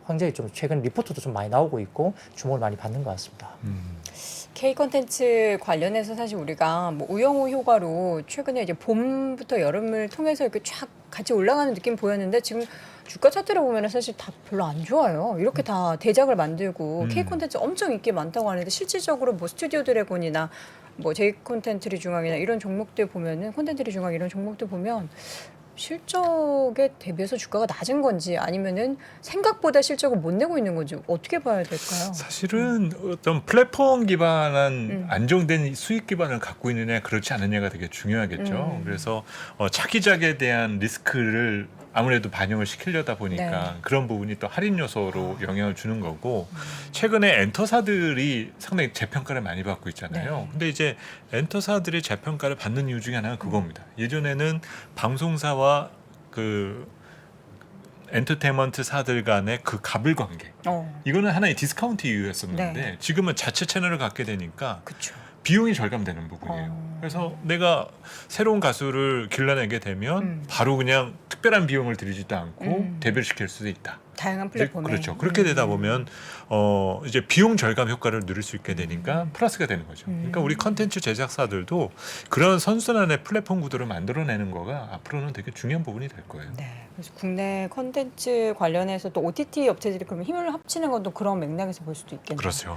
굉장히 좀 최근 리포트도 좀 많이 나오고 있고 주목을 많이 받는 것 같습니다. K 콘텐츠 관련해서 사실 우리가 뭐 우영우 효과로 최근에 이제 봄부터 여름을 통해서 이렇게 쫙 같이 올라가는 느낌 보였는데 지금 주가 차트를 보면 사실 다 별로 안 좋아요. 이렇게 다 대작을 만들고 K 콘텐츠 엄청 인기 많다고 하는데 실질적으로 뭐 스튜디오 드래곤이나 뭐 J 콘텐츠리 중앙이나 이런 종목들 보면은 콘텐츠리 중앙 이런 종목들 보면 실적에 대비해서 주가가 낮은 건지 아니면은 생각보다 실적을 못 내고 있는 건지 어떻게 봐야 될까요? 사실은 어떤 플랫폼 기반한 안정된 수익 기반을 갖고 있느냐 그렇지 않느냐가 되게 중요하겠죠. 그래서 차기작에 대한 리스크를 아무래도 반영을 시키려다 보니까 네. 그런 부분이 또 할인 요소로 영향을 주는 거고 최근에 엔터사들이 상당히 재평가를 많이 받고 있잖아요. 네. 근데 이제 엔터사들이 재평가를 받는 이유 중에 하나가 그겁니다. 예전에는 방송사와 그 엔터테인먼트 사들 간의 그 갑을 관계 이거는 하나의 디스카운트 이유였었는데 네. 지금은 자체 채널을 갖게 되니까 그렇죠. 비용이 절감되는 부분이에요. 그래서 내가 새로운 가수를 길러내게 되면 바로 그냥 특별한 비용을 들이지도 않고 데뷔를 시킬 수도 있다. 다양한 플랫폼에. 그렇죠. 그렇게 되다 보면 이제 비용 절감 효과를 누릴 수 있게 되니까 플러스가 되는 거죠. 그러니까 우리 컨텐츠 제작사들도 그런 선순환의 플랫폼 구도를 만들어내는 거가 앞으로는 되게 중요한 부분이 될 거예요. 네. 그래서 국내 컨텐츠 관련해서 또 OTT 업체들이 그러면 힘을 합치는 것도 그런 맥락에서 볼 수도 있겠네요. 그렇죠.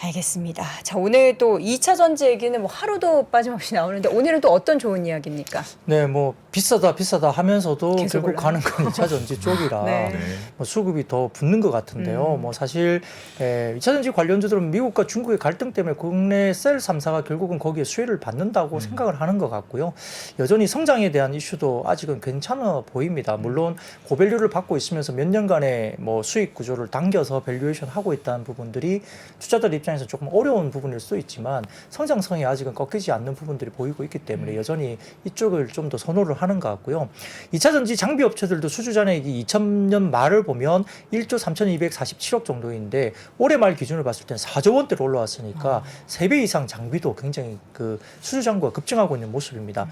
알겠습니다. 자, 오늘 또 2차 전지 얘기는 뭐 하루도 빠짐없이 나오는데 오늘은 또 어떤 좋은 이야기입니까? 네, 뭐 비싸다 하면서도 계속 결국 가는 올라가는 건 2차 전지 쪽이라 네. 뭐 수급이 더 붙는 것 같은데요. 뭐 사실 2차 전지 관련주들은 미국과 중국의 갈등 때문에 국내 셀 3사가 결국은 거기에 수혜를 받는다고 생각을 하는 것 같고요. 여전히 성장에 대한 이슈도 아직은 괜찮아 보입니다. 물론 고밸류를 받고 있으면서 몇 년간의 뭐 수익 구조를 당겨서 밸류에이션 하고 있다는 부분들이 투자자 입장에서 조금 어려운 부분일 수도 있지만 성장성이 아직은 꺾이지 않는 부분들이 보이고 있기 때문에 여전히 이쪽을 좀 더 선호를 하는 것 같고요. 2차 전지 장비 업체들도 수주잔액이 2000년 말을 보면 1조 3247억 정도인데 올해 말 기준으로 봤을 때는 4조 원대로 올라왔으니까 3배 이상 장비도 굉장히 그 수주 잔고가 급증하고 있는 모습입니다.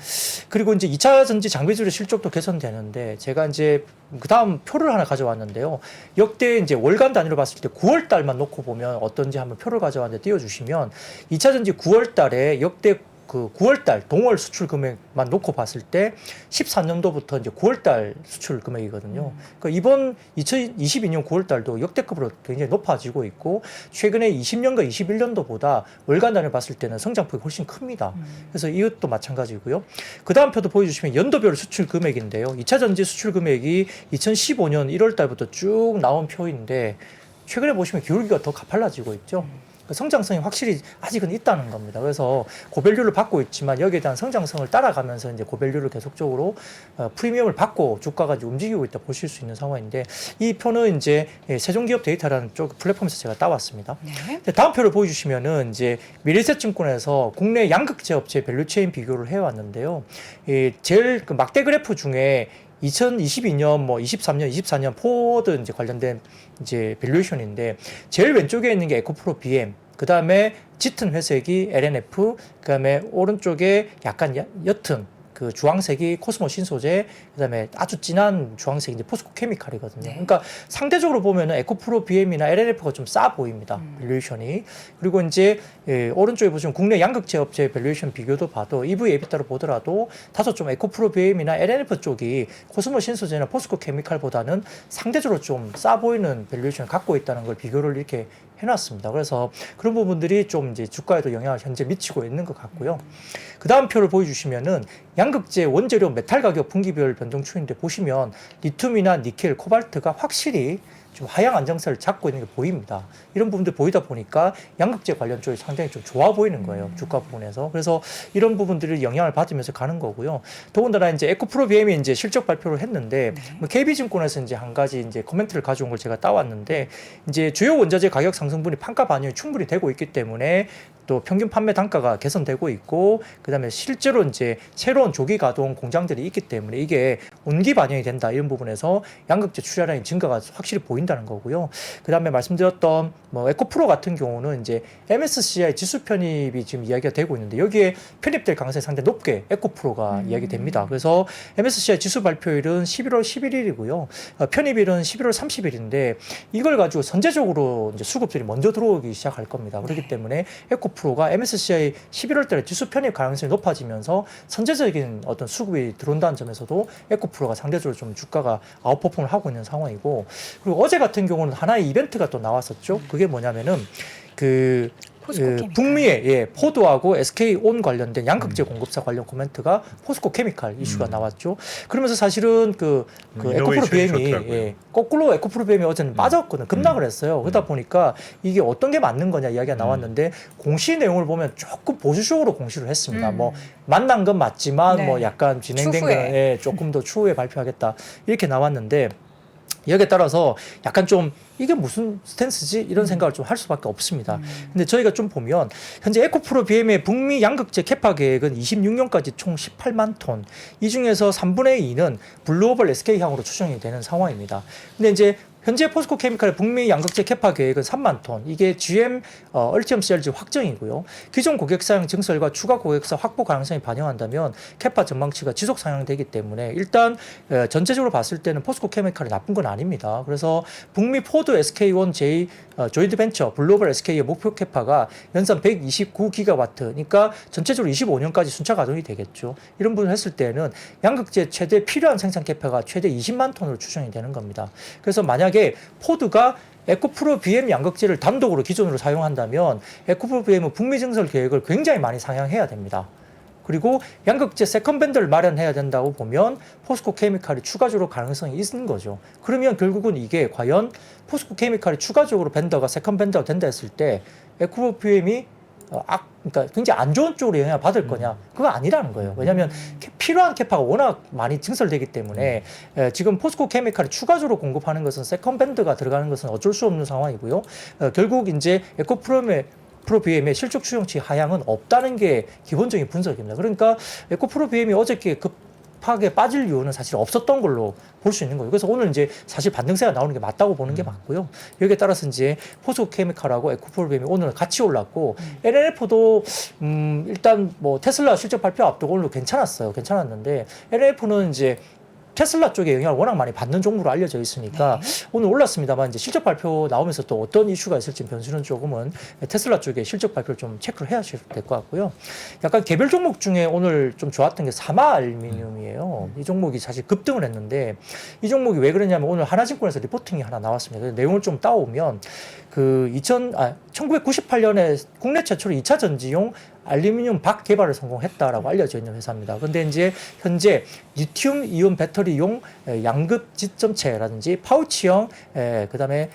그리고 이제 2차 전지 장비들의 실적도 개선되는데 제가 이제 그 다음 표를 하나 가져왔는데요. 역대 이제 월간 단위로 봤을 때 9월 달만 놓고 보면 어떤지 한번 표를 가져왔는데 띄워주시면 2차 전지 9월 달에 역대 그 9월달 동월 수출 금액만 놓고 봤을 때 14년도부터 이제 9월달 수출 금액이거든요. 그러니까 이번 2022년 9월달도 역대급으로 굉장히 높아지고 있고 최근에 20년과 21년도보다 월간 단위를 봤을 때는 성장폭이 훨씬 큽니다. 그래서 이것도 마찬가지고요. 그 다음 표도 보여주시면 연도별 수출 금액인데요. 2차 전지 수출 금액이 2015년 1월달부터 쭉 나온 표인데 최근에 보시면 기울기가 더 가팔라지고 있죠. 성장성이 확실히 아직은 있다는 겁니다. 그래서 고밸류를 받고 있지만 여기에 대한 성장성을 따라가면서 이제 고밸류를 계속적으로 프리미엄을 받고 주가가 이제 움직이고 있다 보실 수 있는 상황인데 이 표는 이제 세종기업 데이터라는 쪽 플랫폼에서 제가 따왔습니다. 네. 다음 표를 보여주시면은 이제 미래에셋증권에서 국내 양극재 업체 밸류체인 비교를 해왔는데요. 제일 그 막대 그래프 중에 2022년, 뭐 23년, 24년 포워드 이제 관련된 이제 밸류에이션인데 제일 왼쪽에 있는 게 에코프로 BM, 그 다음에 짙은 회색이 LNF, 그 다음에 오른쪽에 약간 옅은 그 주황색이 코스모 신소재, 그다음에 아주 진한 주황색이 이제 포스코 케미칼이거든요. 네. 그러니까 상대적으로 보면은 에코프로 BM이나 LNF가 좀 싸 보입니다. 밸류에이션이. 그리고 이제 오른쪽에 보시면 국내 양극재 업체 밸류에이션 비교도 봐도 EV 에비타로 보더라도 다소 좀 에코프로 BM이나 LNF 쪽이 코스모 신소재나 포스코 케미칼보다는 상대적으로 좀 싸 보이는 밸류에이션을 갖고 있다는 걸 비교를 이렇게 해놨습니다. 그래서 그런 부분들이 좀 이제 주가에도 영향을 현재 미치고 있는 것 같고요. 그 다음 표를 보여주시면은 양극재 원재료 메탈 가격 분기별 변동 추이인데 보시면 리튬이나 니켈, 코발트가 확실히 좀 하향 안정세를 잡고 있는 게 보입니다. 이런 부분들 보이다 보니까 양극재 관련 쪽이 상당히 좀 좋아 보이는 거예요. 주가 부분에서. 그래서 이런 부분들을 영향을 받으면서 가는 거고요. 더군다나 이제 에코프로 BM이 이제 실적 발표를 했는데 뭐 KB증권에서 이제 한 가지 이제 코멘트를 가져온 걸 제가 따왔는데 이제 주요 원자재 가격 상승분이 판가 반영이 충분히 되고 있기 때문에 또 평균 판매 단가가 개선되고 있고 그다음에 실제로 이제 새로운 조기 가동 공장들이 있기 때문에 이게 온기 반영이 된다 이런 부분에서 양극재 출하량의 증가가 확실히 보인다는 거고요. 그다음에 말씀드렸던 뭐 에코프로 같은 경우는 이제 MSCI 지수 편입이 지금 이야기가 되고 있는데 여기에 편입될 가능성이 상당히 높게 에코프로가 이야기됩니다. 그래서 MSCI 지수 발표일은 11월 11일이고요. 편입일은 11월 30일인데 이걸 가지고 선제적으로 이제 수급들이 먼저 들어오기 시작할 겁니다. 그렇기 때문에 에코프로가 MSCI 11월 달에 지수 편입 가능성이 높아지면서 선제적인 어떤 수급이 들어온다는 점에서도 에코프로가 상대적으로 좀 주가가 아웃퍼폼을 하고 있는 상황이고 그리고 어제 같은 경우는 하나의 이벤트가 또 나왔었죠. 그게 뭐냐면은 그 북미의 포드하고 SK온 관련된 양극재 공급사 관련 코멘트가 포스코 케미칼 이슈가 나왔죠. 그러면서 사실은 그 에코프로 BM이 거꾸로 에코프로 BM이 어제는 빠졌거든요. 급락을 했어요. 그러다 보니까 이게 어떤 게 맞는 거냐 이야기가 나왔는데 공시 내용을 보면 조금 보수적으로 공시를 했습니다. 뭐 만난 건 맞지만 뭐 약간 진행된 건 조금 더 추후에 발표하겠다 이렇게 나왔는데 여기에 따라서 약간 좀 이게 무슨 스탠스지? 이런 생각을 좀 할 수밖에 없습니다. 근데 저희가 좀 보면 현재 에코프로 BM의 북미 양극재 캐파 계획은 26년까지 총 18만 톤. 이 중에서 3분의 2는 블루오벌 SK향으로 추정이 되는 상황입니다. 근데 이제 현재 포스코 케미칼의 북미 양극재 캐파 계획은 3만 톤. 이게 GM 얼티엄 셀즈 확정이고요. 기존 고객사양 증설과 추가 고객사 확보 가능성이 반영한다면 캐파 전망치가 지속 상향되기 때문에 일단 전체적으로 봤을 때는 포스코 케미칼이 나쁜 건 아닙니다. 그래서 북미 포드 SK1 J 조인트 벤처 블루오벌 SK의 목표 캐파가 연산 129기가와트. 그러니까 전체적으로 25년까지 순차 가동이 되겠죠. 이런 부분을 했을 때는 양극재 최대 필요한 생산 캐파가 최대 20만 톤으로 추정이 되는 겁니다. 그래서 만약에 포드가 에코프로 BM 양극재를 단독으로 기존으로 사용한다면 에코프로 BM은 북미 증설 계획을 굉장히 많이 상향해야 됩니다. 그리고 양극재 세컨밴드를 마련해야 된다고 보면 포스코 케미칼이 추가적으로 가능성이 있는 거죠. 그러면 결국은 이게 과연 포스코 케미칼이 추가적으로 밴더가 세컨밴드가 된다 했을 때 에코프로 BM이 그러니까 굉장히 안 좋은 쪽으로 영향을 받을 거냐? 그거 아니라는 거예요. 왜냐하면 필요한 캐파가 워낙 많이 증설되기 때문에 지금 포스코 케미칼이 추가적으로 공급하는 것은 세컨밴드가 들어가는 것은 어쩔 수 없는 상황이고요. 결국 이제 에코프로 BM의 실적 추정치 하향은 없다는 게 기본적인 분석입니다. 그러니까 에코프로 BM이 어저께 급하게 빠질 이유는 사실 없었던 걸로 볼 수 있는 거예요. 그래서 오늘 이제 사실 반등세가 나오는 게 맞다고 보는 게 맞고요. 여기에 따라서 이제 포스코 케미칼하고 에코프로 BM이 오늘 같이 올랐고 LNF도 일단 뭐 테슬라 실적 발표 앞두고 오늘 괜찮았는데 LNF는 이제 테슬라 쪽에 영향을 워낙 많이 받는 종목으로 알려져 있으니까 오늘 올랐습니다만 이제 실적 발표 나오면서 또 어떤 이슈가 있을지 변수는 조금은 테슬라 쪽에 실적 발표를 좀 체크를 해야 될 것 같고요. 약간 개별 종목 중에 오늘 좀 좋았던 게 사마 알루미늄이에요. 이 종목이 사실 급등을 했는데 이 종목이 왜 그러냐면 오늘 하나증권에서 리포팅이 하나 나왔습니다. 내용을 좀 따오면 1998년에 국내 최초로 2차 전지용 알루미늄 박 개발을 성공했다라고 알려져 있는 회사입니다. 근데 이제 현재 리튬 이온 배터리용 양극 지점체라든지 파우치형 그다음에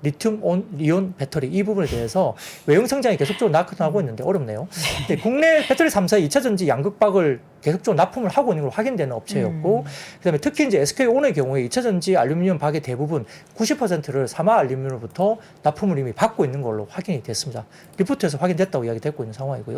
리튬 이온 배터리 이 부분에 대해서 외형 성장이 계속적으로 나타나고 있는데 어렵네요. 근데 국내 배터리 3사의 2차 전지 양극박을 계속적으로 납품을 하고 있는 걸로 확인되는 업체였고 그다음에 특히 이제 SK온의 경우에 2차 전지 알루미늄 박의 대부분 90%를 사마 알루미늄으로부터 납품을 이미 받고 있는 걸로 확인이 됐습니다. 리포트에서 확인됐다고 이야기되고 있는 상황이고요.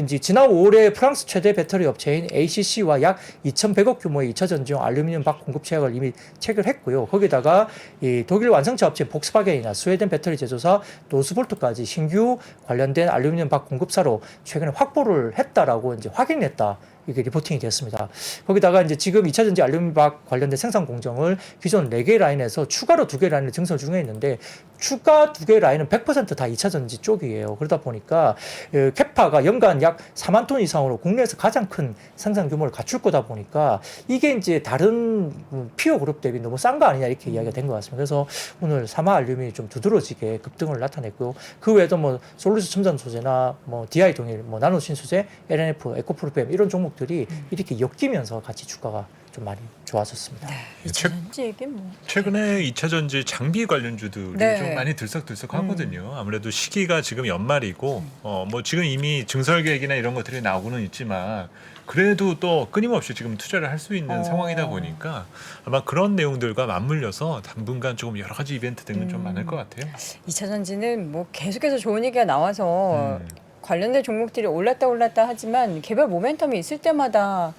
이제 지난 5월에 프랑스 최대 배터리 업체인 ACC와 약 2,100억 규모의 2차 전지용 알루미늄 박 공급 계약을 이미 체결했고요. 거기다가 이 독일 완성차 업체 복스바겐이나 스웨덴 배터리 제조사 노스볼트까지 신규 관련된 알루미늄 박 공급사로 최근에 확보를 했다라고 이제 확인했다. 이게 리포팅이 됐습니다. 거기다가 이제 지금 2차 전지 알루미늄 박 관련된 생산 공정을 기존 4개 라인에서 추가로 2개 라인을 증설 중에 있는데 추가 2개 라인은 100% 다 2차 전지 쪽이에요. 그러다 보니까 캐파가 연간 약 4만 톤 이상으로 국내에서 가장 큰 생산 규모를 갖출 거다 보니까 이게 이제 다른 피어 그룹 대비 너무 싼 거 아니냐 이렇게 이야기가 된 것 같습니다. 그래서 오늘 사마 알루미늄이 좀 두드러지게 급등을 나타냈고 그 외에도 뭐 솔루스 첨단 소재나 뭐 DI 동일, 뭐 나노 신소재, LNF, 에코프로 BM 이런 종목들이 이렇게 엮이면서 같이 주가가 좀 많이 좋아졌습니다. 네. 책- 2차 전지 얘기 뭐. 최근에 2차 전지 장비 관련주들이 네. 좀 많이 들썩들썩하거든요. 아무래도 시기가 지금 연말이고 뭐 지금 이미 증설 계획이나 이런 것들이 나오고는 있지만 그래도 또 끊임없이 지금 투자를 할 수 있는 상황이다 보니까 아마 그런 내용들과 맞물려서 당분간 조금 여러 가지 이벤트 등은 좀 많을 것 같아요. 2차 전지는 뭐 계속해서 좋은 얘기가 나와서 음. 관련된 종목들이 올랐다 하지만 개별 모멘텀이 있을 때마다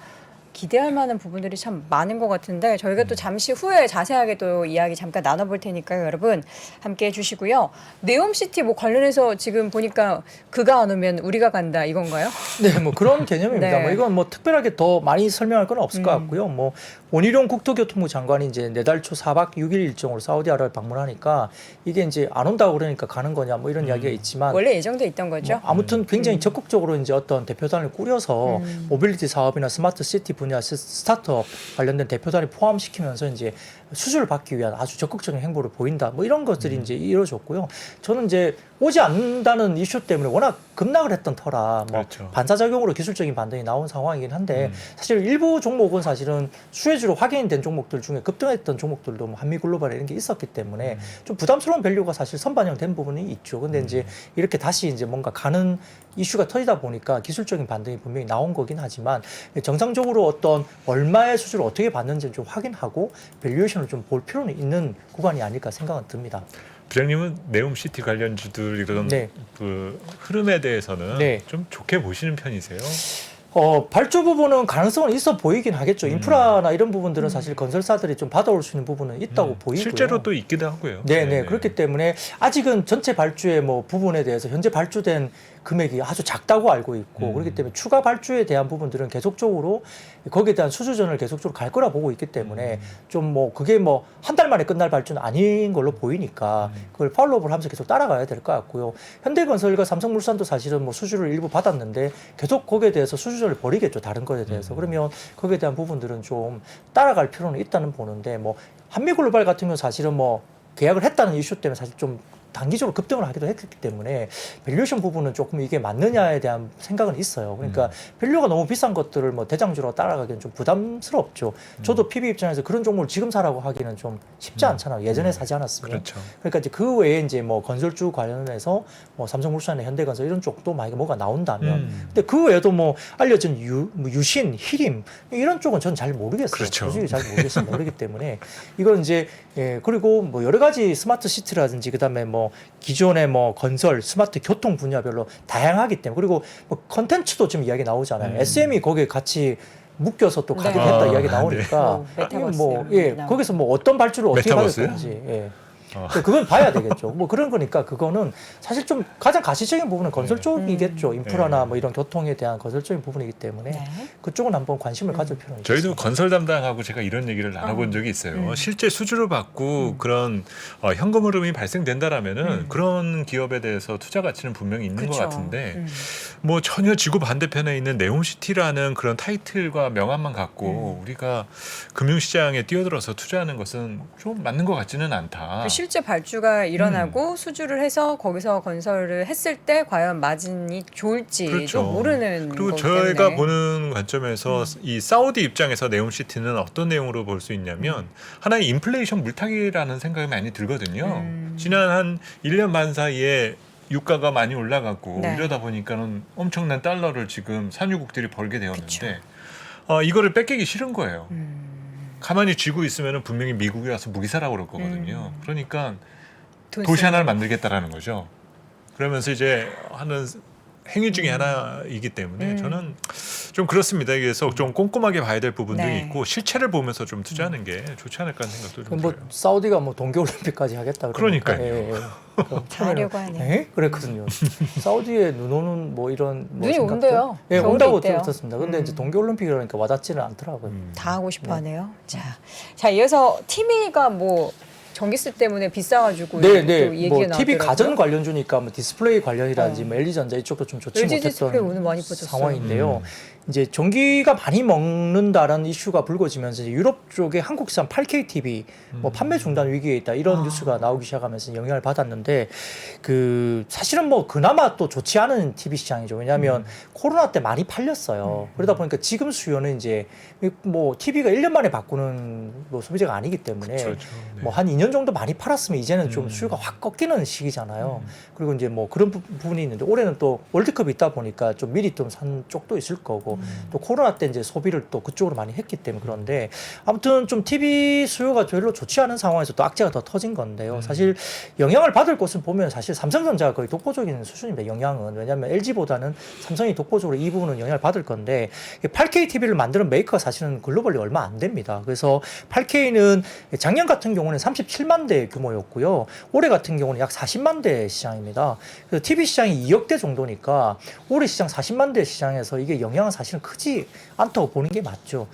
기대할 만한 부분들이 참 많은 것 같은데 저희가 또 잠시 후에 자세하게 또 이야기 잠깐 나눠볼 테니까요. 여러분 함께 해주시고요. 네옴시티 뭐 관련해서 지금 보니까 그가 안 오면 우리가 간다 이건가요? 네, 뭐 그런 개념입니다. 네. 뭐 이건 뭐 특별하게 더 많이 설명할 건 없을 것 같고요. 뭐 원희룡 국토교통부 장관이 이제 내달 초 4박 6일 일정으로 사우디아라비아를 방문하니까 이게 이제 안 온다고 그러니까 가는 거냐 뭐 이런 이야기가 있지만 원래 예정돼 있던 거죠? 뭐 아무튼 굉장히 적극적으로 이제 어떤 대표단을 꾸려서 모빌리티 사업이나 스마트 시티 분야 스타트업 관련된 대표단을 포함시키면서 이제 수주를 받기 위한 아주 적극적인 행보를 보인다. 뭐 이런 것들이 이제 이루어졌고요. 저는 이제 오지 않는다는 이슈 때문에 워낙 급락을 했던 터라 뭐 그렇죠. 반사작용으로 기술적인 반등이 나온 상황이긴 한데 사실 일부 종목은 사실은 수혜주로 확인된 종목들 중에 급등했던 종목들도 뭐 한미글로벌 이런 게 있었기 때문에 좀 부담스러운 밸류가 사실 선반영된 부분이 있죠. 근데 이제 이렇게 다시 이제 뭔가 가는 이슈가 터지다 보니까 기술적인 반등이 분명히 나온 거긴 하지만 정상적으로 어떤 얼마의 수주를 어떻게 받는지를 좀 확인하고 밸류에이션을 좀 볼 필요는 있는 구간이 아닐까 생각은 듭니다. 부장님은 네옴시티 관련주들 이런 네. 그 흐름에 대해서는 네. 좀 좋게 보시는 편이세요? 발주 부분은 가능성은 있어 보이긴 하겠죠. 인프라나 이런 부분들은 사실 건설사들이 좀 받아올 수 있는 부분은 있다고 보이고요. 실제로 또 있기도 하고요. 네네. 그렇기 때문에 아직은 전체 발주의 뭐 부분에 대해서 현재 발주된 금액이 아주 작다고 알고 있고 그렇기 때문에 추가 발주에 대한 부분들은 계속적으로 거기에 대한 수주전을 계속적으로 갈 거라 보고 있기 때문에 좀 뭐 그게 뭐 한 달 만에 끝날 발주는 아닌 걸로 보이니까 그걸 팔로우업을 하면서 계속 따라가야 될 것 같고요. 현대건설과 삼성물산도 사실은 뭐 수주를 일부 받았는데 계속 거기에 대해서 수주전을 벌이겠죠. 다른 것에 대해서. 그러면 거기에 대한 부분들은 좀 따라갈 필요는 있다는 보는데 뭐 한미글로벌 같은 경우는 사실은 뭐 계약을 했다는 이슈 때문에 사실 좀 단기적으로 급등을 하기도 했기 때문에 밸류에이션 부분은 조금 이게 맞느냐에 대한 생각은 있어요. 그러니까 밸류가 너무 비싼 것들을 뭐 대장주로 따라가기는 좀 부담스럽죠. 저도 PB 입장에서 그런 종목을 지금 사라고 하기는 좀 쉽지 않잖아요. 예전에 사지 않았으면. 그렇죠. 그러니까 이제 그 외에 이제 뭐 건설주 관련해서 뭐 삼성물산이나 현대건설 이런 쪽도 만약에 뭐가 나온다면 근데 그 외에도 뭐 알려진 뭐 유신, 히림 이런 쪽은 전 잘 모르겠어요. 그렇죠. 솔직히 잘 모르겠어요. 모르기 때문에 이건 이제 그리고 뭐 여러 가지 스마트 시티라든지 그다음에 뭐 기존의 뭐 건설, 스마트 교통 분야별로 다양하기 때문에 그리고 뭐 컨텐츠도 지금 이야기 나오잖아요. SM이 거기에 같이 묶여서 또 가기도 네. 했다 이야기 네. 나오니까 메타버스 뭐 이런 게 거기서 뭐 어떤 발주를 어떻게 받을 메타버스요? 건지 그건 봐야 되겠죠. 뭐 그런 거니까 그거는 사실 좀 가장 가시적인 부분은 건설 쪽이겠죠. 인프라나 뭐 이런 교통에 대한 건설적인 부분이기 때문에 네. 그쪽은 한번 관심을 가질 필요는 있습니다. 저희도 건설 담당하고 제가 이런 얘기를 나눠본 적이 있어요. 실제 수주를 받고 그런 현금 흐름이 발생된다라면은 그런 기업에 대해서 투자 가치는 분명히 있는 것 그쵸. 같은데 뭐 전혀 지구 반대편에 있는 네옴시티라는 그런 타이틀과 명함만 갖고 우리가 금융시장에 뛰어들어서 투자하는 것은 좀 맞는 것 같지는 않다. 실제 발주가 일어나고 수주를 해서 거기서 건설을 했을 때 과연 마진이 좋을지도 그렇죠. 모르는 그리고 거기 저희가 때문에. 보는 관점에서 이 사우디 입장에서 네옴시티는 어떤 내용으로 볼 수 있냐면 하나의 인플레이션 물타기라는 생각이 많이 들거든요. 지난 한 1년 반 사이에 유가가 많이 올라갔고 네. 이러다 보니까는 엄청난 달러를 지금 산유국들이 벌게 되었는데 이거를 뺏기기 싫은 거예요. 가만히 쥐고 있으면 분명히 미국에 와서 무기 사라고 그럴 거거든요. 그러니까 돈 도시 쓰는 하나를 만들겠다라는 거죠. 그러면서 이제 하는 행위 중에 하나이기 때문에 저는 좀 그렇습니다. 그래서 좀 꼼꼼하게 봐야 될 부분들이 네. 있고 실체를 보면서 좀 투자하는 게 좋지 않을까 하는 생각도 좀 뭐 들어요. 사우디가 뭐 동계올림픽까지 하겠다 그러니까요. 하려고 하네. 그랬거든요. 사우디에 눈 오는 뭐 이런 뭐 눈이 생각들? 온대요. 예, 겨울에 온다고 있대요. 들었습니다. 근데 이제 동계올림픽이라니까 와닿지는 않더라고요. 다 하고 싶어 하네요. 자, 이어서 티미가 뭐 전기세 때문에 비싸가지고 또 얘기가 뭐 TV 나오더라고요. 가전 관련주니까 뭐 디스플레이 관련이라든지 뭐 LG전자 이쪽도 좀 좋지 LG 디스플레이 못했던 오늘 많이 빠졌어요. 상황인데요. 이제 전기가 많이 먹는다라는 이슈가 불거지면서 이제 유럽 쪽에 한국산 8K TV 뭐 판매 중단 위기에 있다 이런 뉴스가 나오기 시작하면서 영향을 받았는데 그 사실은 뭐 그나마 또 좋지 않은 TV 시장이죠. 왜냐하면 코로나 때 많이 팔렸어요. 그러다 보니까 지금 수요는 이제 뭐 TV가 1년 만에 바꾸는 뭐 소비자가 아니기 때문에 그렇죠. 네. 뭐 한 2년 정도 많이 팔았으면 이제는 좀 수요가 확 꺾이는 시기잖아요. 그리고 이제 뭐 그런 부분이 있는데 올해는 또 월드컵이 있다 보니까 좀 미리 좀 산 쪽도 있을 거고 또 코로나 때 이제 소비를 또 그쪽으로 많이 했기 때문에 그런데 아무튼 좀 TV 수요가 별로 좋지 않은 상황에서 또 악재가 더 터진 건데요. 사실 영향을 받을 곳은 보면 사실 삼성전자가 거의 독보적인 수준입니다. 영향은. 왜냐하면 LG보다는 삼성이 독보적으로 이 부분은 영향을 받을 건데 8K TV를 만드는 메이커가 사실은 글로벌리 얼마 안 됩니다. 그래서 8K는 작년 같은 경우는 37만 대 규모였고요. 올해 같은 경우는 약 40만 대 시장입니다. 그래서 TV 시장이 2억 대 정도니까 올해 시장 40만 대 시장에서 이게 영향은 사실은 크지 않다고 보는 게 맞죠.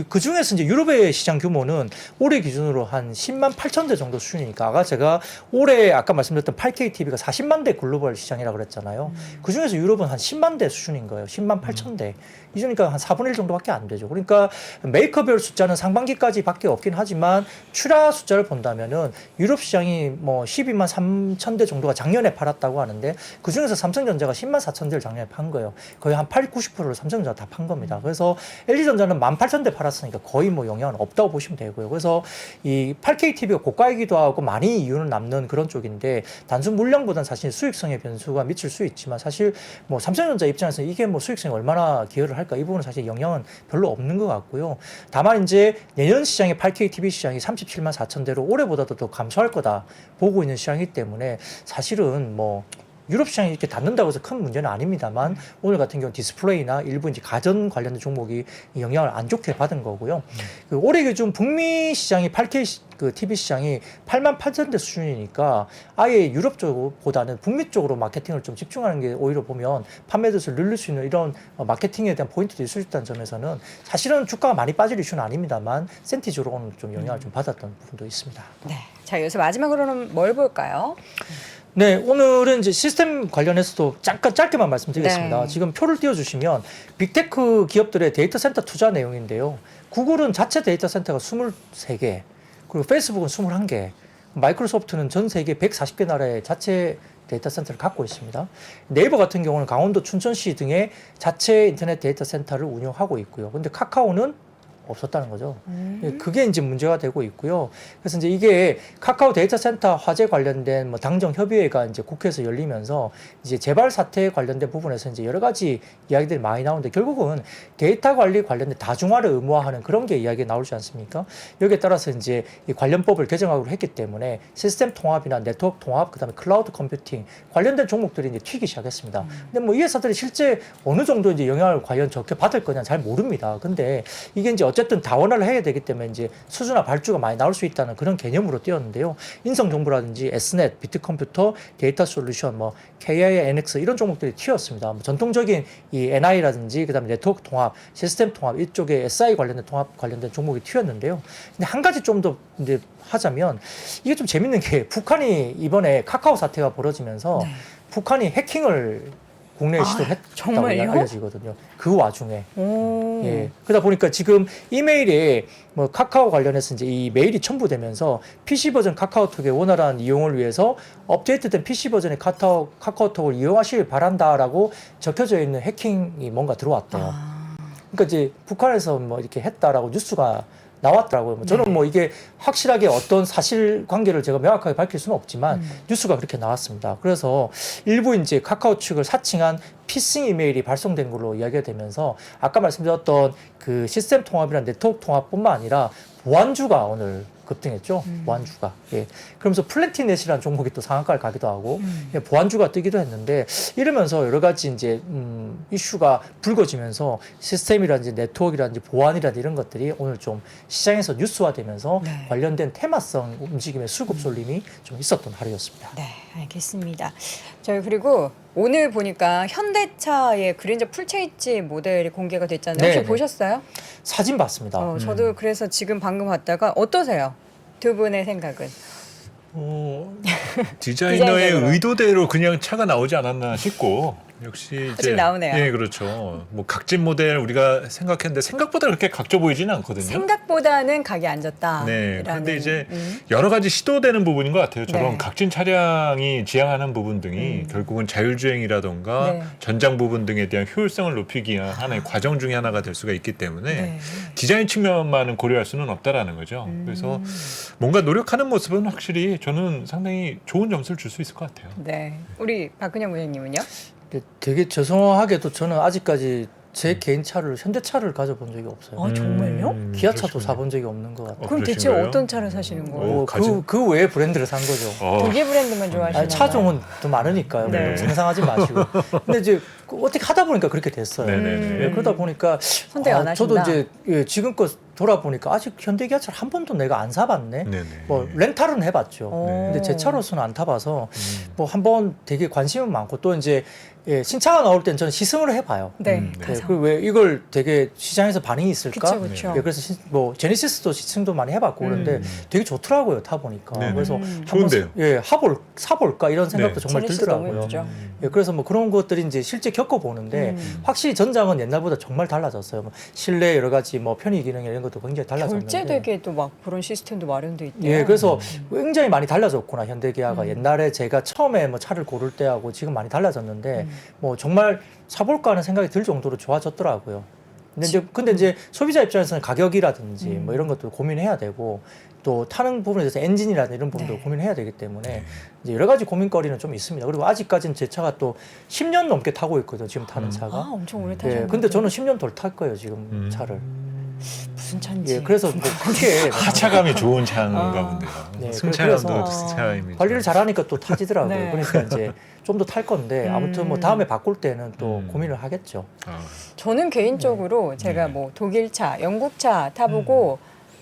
그 중에서 이제 유럽의 시장 규모는 올해 기준으로 한 10만 8천 대 정도 수준이니까 아까 제가 올해 아까 말씀드렸던 8K TV가 40만 대 글로벌 시장이라고 그랬잖아요. 그 중에서 유럽은 한 10만 대 수준인 거예요. 10만 8천 대. 이주니까 한 4분의 1 정도밖에 안 되죠. 그러니까 메이커별 숫자는 상반기까지 밖에 없긴 하지만 출하 숫자를 본다면은 유럽 시장이 뭐 12만 3천 대 정도가 작년에 팔았다고 하는데 그 중에서 삼성전자가 10만 4천 대를 작년에 판 거예요. 거의 한 8, 90%를 삼성전자가 다 판 겁니다. 그래서 LG전자는 18,000대 팔았으니까 거의 뭐 영향은 없다고 보시면 되고요. 그래서 이 8K TV가 고가이기도 하고 많이 이유는 남는 그런 쪽인데 단순 물량보다는 사실 수익성의 변수가 미칠 수 있지만 사실 뭐 삼성전자 입장에서 이게 뭐 수익성이 얼마나 기여를 할까 이 부분은 사실 영향은 별로 없는 것 같고요. 다만 이제 내년 시장의 8K TV 시장이 37만 4천 대로 올해보다도 더 감소할 거다 보고 있는 시장이기 때문에 사실은 뭐 유럽 시장이 이렇게 닫는다고 해서 큰 문제는 아닙니다만 오늘 같은 경우 디스플레이나 일부 이제 가전 관련된 종목이 영향을 안 좋게 받은 거고요. 그 올해 기준 북미 시장이 8K 그 TV 시장이 8만 8천 대 수준이니까 아예 유럽 쪽보다는 북미 쪽으로 마케팅을 좀 집중하는 게 오히려 보면 판매도를 늘릴 수 있는 이런 마케팅에 대한 포인트도 있을 수 있다는 점에서는 사실은 주가가 많이 빠질 이슈는 아닙니다만 센티적으로는 좀 영향을 좀 받았던 부분도 있습니다. 네. 자, 여기서 마지막으로는 뭘 볼까요? 네, 오늘은 이제 시스템 관련해서도 잠깐 짧게만 말씀드리겠습니다. 네. 지금 표를 띄워주시면 빅테크 기업들의 데이터 센터 투자 내용인데요. 구글은 자체 데이터 센터가 23개, 그리고 페이스북은 21개, 마이크로소프트는 전 세계 140개 나라의 자체 데이터 센터를 갖고 있습니다. 네이버 같은 경우는 강원도 춘천시 등의 자체 인터넷 데이터 센터를 운영하고 있고요. 근데 카카오는 없었다는 거죠. 그게 이제 문제가 되고 있고요. 그래서 이제 이게 카카오 데이터 센터 화재 관련된 뭐 당정 협의회가 이제 국회에서 열리면서 이제 재발 사태 관련된 부분에서 이제 여러 가지 이야기들이 많이 나오는데 결국은 데이터 관리 관련된 다중화를 의무화하는 그런 게 이야기가 나오지 않습니까? 여기에 따라서 이제 이 관련법을 개정하기로 했기 때문에 시스템 통합이나 네트워크 통합, 그다음에 클라우드 컴퓨팅 관련된 종목들이 이제 튀기 시작했습니다. 근데 뭐 이 회사들이 실제 어느 정도 이제 영향을 과연 적게 받을 거냐 잘 모릅니다. 근데 이게 이제 어쨌든 다원화를 해야 되기 때문에 이제 수주나 발주가 많이 나올 수 있다는 그런 개념으로 띄었는데요. 인성정보라든지 S넷, 비트컴퓨터, 데이터 솔루션, 뭐 KINX 이런 종목들이 튀었습니다. 뭐 전통적인 이 NI라든지 그다음에 네트워크 통합, 시스템 통합 이쪽에 SI 관련된 통합 관련된 종목이 튀었는데요. 근데 한 가지 좀 더 이제 하자면 이게 좀 재밌는 게 북한이 이번에 카카오 사태가 벌어지면서 네. 북한이 해킹을 국내에 시도를 했다고 정말요? 알려지거든요. 그 와중에. 오. 예. 그러다 보니까 지금 이메일에 뭐 카카오 관련해서 이제 이 메일이 첨부되면서 PC 버전 카카오톡의 원활한 이용을 위해서 업데이트된 PC 버전의 카카오톡을 이용하시길 바란다라고 적혀져 있는 해킹이 뭔가 들어왔대요. 그러니까 이제 북한에서 뭐 이렇게 했다라고 뉴스가 나왔더라고요. 뭐 저는 뭐 이게 확실하게 어떤 사실관계를 제가 명확하게 밝힐 수는 없지만 뉴스가 그렇게 나왔습니다. 그래서 일부 이제 카카오 측을 사칭한 피싱 이메일이 발송된 걸로 이야기가 되면서 아까 말씀드렸던 그 시스템 통합이나 네트워크 통합뿐만 아니라 보안주가 오늘 급등했죠. 보안주가. 예. 그러면서 플래티넷이라는 종목이 또 상한가를 가기도 하고 예, 보안주가 뜨기도 했는데 이러면서 여러 가지 이제 이슈가 불거지면서 시스템이라든지 네트워크라든지 보안이라든지 이런 것들이 오늘 좀 시장에서 뉴스화되면서 네. 관련된 테마성 움직임의 수급 쏠림이 좀 있었던 하루였습니다. 네, 알겠습니다. 저희 그리고 오늘 보니까 현대차의 그랜저 풀체인지 모델이 공개가 됐잖아요. 혹시 네, 네. 보셨어요? 사진 봤습니다. 저도 그래서 지금 방금 봤다가 어떠세요? 두 분의 생각은? 디자이너의 디자인적으로. 의도대로 그냥 차가 나오지 않았나 싶고 역시 지금 나오네요. 예, 그렇죠. 뭐 각진 모델 우리가 생각했는데 생각보다 그렇게 각져 보이지는 않거든요. 생각보다는 각이 안 졌다. 네. 그런데 이제 여러 가지 시도되는 부분인 것 같아요. 저런 네. 각진 차량이 지향하는 부분 등이 결국은 자율주행이라던가 네. 전장 부분 등에 대한 효율성을 높이기 위한 하나의 과정 중에 하나가 될 수가 있기 때문에 네. 디자인 측면만은 고려할 수는 없다라는 거죠. 그래서 뭔가 노력하는 모습은 확실히 저는 상당히 좋은 점수를 줄 수 있을 것 같아요. 네. 우리 박근영 부장님은요? 근데 되게 죄송하게도 저는 아직까지 제 개인 차를 현대차를 가져본 적이 없어요. 아, 정말요? 기아차도 그러시군요. 사본 적이 없는 것 같아요. 그럼 대체 그러신 거예요? 어떤 차를 사시는 거예요? 오, 가진- 그 외의 브랜드를 산 거죠. 어, 기계 브랜드만 좋아하시나요? 아니, 차종은 더 많으니까요. 네. 상상하지 마시고. 근데 이제 어떻게 하다 보니까 그렇게 됐어요. 네네네. 예, 그러다 보니까 선택 안 저도 하신다. 이제 지금껏 돌아보니까 아직 현대기아차를 한 번도 내가 안 사봤네. 네네. 뭐 렌탈은 해봤죠. 오. 근데 제 차로서는 안 타봐서 뭐 한번 되게 관심은 많고 또 이제 신차가 나올 땐 저는 시승을 해봐요. 네. 네. 가서. 그왜 이걸 되게 시장에서 반응이 있을까? 그쵸, 그쵸. 예, 그래서 뭐 제네시스도 시승도 많이 해봤고 그런데 되게 좋더라고요 타 보니까. 네네. 그래서 좋은데요. 사볼까 이런 생각도 네. 정말 제네시스 너무 들더라고요. 예쁘죠. 예, 그래서 뭐 그런 것들이 이제 실제 겪어보는데 확실히 전장은 옛날보다 정말 달라졌어요. 뭐 실내 여러 가지 뭐 편의 기능 이런 것도 굉장히 달라졌는데. 결제되게 또 막 그런 시스템도 마련돼 있대요. 예, 그래서 굉장히 많이 달라졌구나 현대기아가 옛날에 제가 처음에 뭐 차를 고를 때하고 지금 많이 달라졌는데 뭐 정말 사볼까 하는 생각이 들 정도로 좋아졌더라고요. 근데 이제 소비자 입장에서는 가격이라든지 뭐 이런 것도 고민해야 되고 또 타는 부분에 대해서 엔진이라든지 이런 부분도 네. 고민해야 되기 때문에 이제 여러 가지 고민거리는 좀 있습니다. 그리고 아직까지는 제 차가 또 10년 넘게 타고 있거든요. 지금 타는 차가. 아, 엄청 오래 타셨는데. 예, 근데 저는 10년 덜 탈 거예요 지금 차를. 무슨 차인지. 예, 그래서 뭐 그렇게 하차감이 좋은 차인가 본데요. 네, 승차감도 그래서- 승차감이 관리를 잘하니까 또 타지더라고요. 네. 그러니까 이제 좀 더 탈 건데 아무튼 뭐 다음에 바꿀 때는 또 고민을 하겠죠. 아, 저는 개인적으로 제가 네. 뭐 독일차, 영국차 타보고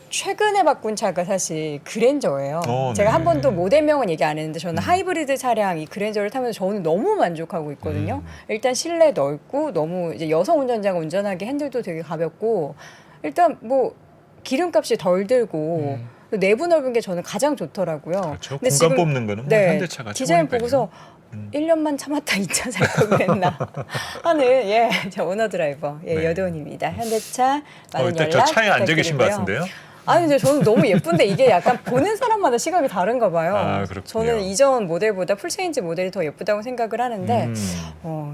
최근에 바꾼 차가 사실 그랜저예요. 제가 네. 한 번도 모델명은 얘기 안 했는데 저는 하이브리드 차량 이 그랜저를 타면서 저는 너무 만족하고 있거든요. 일단 실내 넓고 너무 이제 여성 운전자가 운전하기 핸들도 되게 가볍고 일단 뭐 기름값이 덜 들고 내부 넓은 게 저는 가장 좋더라고요. 그렇죠. 근데 공간 지금 뽑는 거는 네, 현대차가 디자인 최고니까요. 보고서 1년만 참았다 2차 살 걸 그랬나 하는 예, 저 오너 드라이버 네. 여도훈입니다. 현대차 많은 일단 연락 저 차에 앉아 계신 것 부탁드리고요. 같은데요. 아니 근데 저는 너무 예쁜데 이게 약간 보는 사람마다 시각이 다른가 봐요. 아, 그렇군요. 저는 이전 모델보다 풀체인지 모델이 더 예쁘다고 생각을 하는데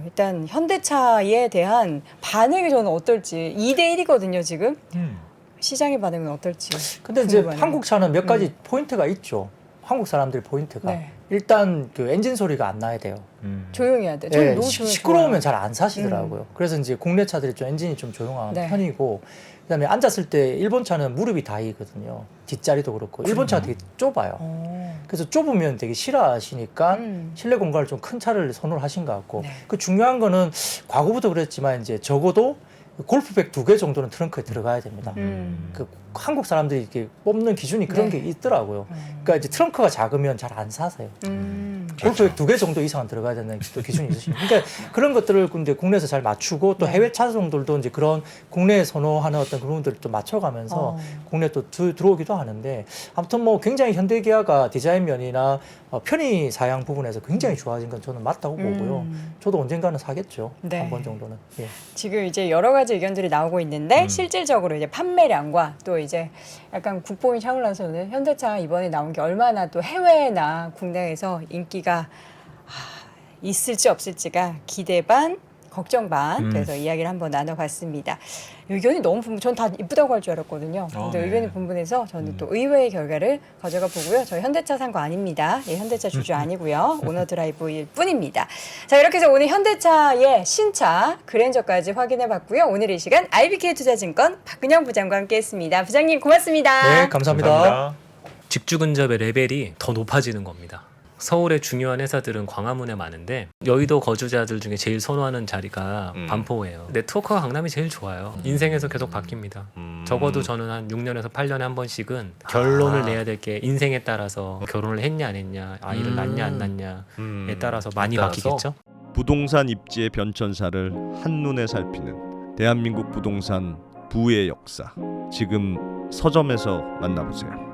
일단 현대차에 대한 반응이 저는 어떨지 2대 1이거든요 지금. 시장의 반응은 어떨지. 근데 이제 궁금하네요. 한국 차는 몇 가지 포인트가 있죠. 한국 사람들 포인트가 네. 일단 그 엔진 소리가 안 나야 돼요. 조용히 해야 돼. 저는 예, 너무 조용히 시끄러우면 잘 안 사시더라고요. 그래서 이제 국내 차들이 좀 엔진이 좀 조용한 네. 편이고 그다음에 앉았을 때 일본 차는 무릎이 닿이거든요. 뒷자리도 그렇고 일본 차가 되게 좁아요. 그래서 좁으면 되게 싫어하시니까 실내 공간을 좀 큰 차를 선호를 하신 것 같고 네. 그 중요한 거는 과거부터 그랬지만 이제 적어도 골프백 2개 정도는 트렁크에 들어가야 됩니다. 그 한국 사람들이 이렇게 뽑는 기준이 그런 네. 게 있더라고요. 그러니까 이제 트렁크가 작으면 잘 안 사세요. 그렇죠. 골프백 2개 정도 이상은 들어가야 되는 또 기준이 있으시니까 그러니까 그런 것들을 근데 국내에서 잘 맞추고 또 해외 차종들도 이제 그런 국내에 선호하는 어떤 그런 것들을 또 맞춰가면서 국내 또 들어오기도 하는데 아무튼 뭐 굉장히 현대기아가 디자인 면이나 편의 사양 부분에서 굉장히 좋아진 건 저는 맞다고 보고요. 저도 언젠가는 사겠죠. 네. 한 번 정도는. 예. 지금 이제 여러 가지 의견들이 나오고 있는데 실질적으로 이제 판매량과 또 이제 약간 국보인 샤울란소는 현대차 이번에 나온 게 얼마나 또 해외나 국내에서 인기가 있을지 없을지가 기대 반 걱정 반 그래서 이야기를 한번 나눠봤습니다. 의견이 너무 전 다 이쁘다고 할 줄 알았거든요. 근데 네. 의견이 분분해서 저는 또 의외의 결과를 가져가 보고요. 저 현대차 산 거 아닙니다. 예, 현대차 주주 아니고요. 오너 드라이브일 뿐입니다. 자, 이렇게 해서 오늘 현대차의 신차 그랜저까지 확인해봤고요. 오늘 이 시간 IBK 투자증권 박근영 부장과 함께했습니다. 부장님 고맙습니다. 네, 감사합니다. 직주 근접의 레벨이 더 높아지는 겁니다. 서울의 중요한 회사들은 광화문에 많은데 여의도 거주자들 중에 제일 선호하는 자리가 반포예요. 네트워크가 강남이 제일 좋아요. 인생에서 계속 바뀝니다. 적어도 저는 한 6년에서 8년에 한 번씩은 결론을 내야 될 게 인생에 따라서 결혼을 했냐 안 했냐, 아이를 낳냐 안 낳냐에 따라서 많이 바뀌겠죠. 부동산 입지의 변천사를 한눈에 살피는 대한민국 부동산 부의 역사. 지금 서점에서 만나보세요.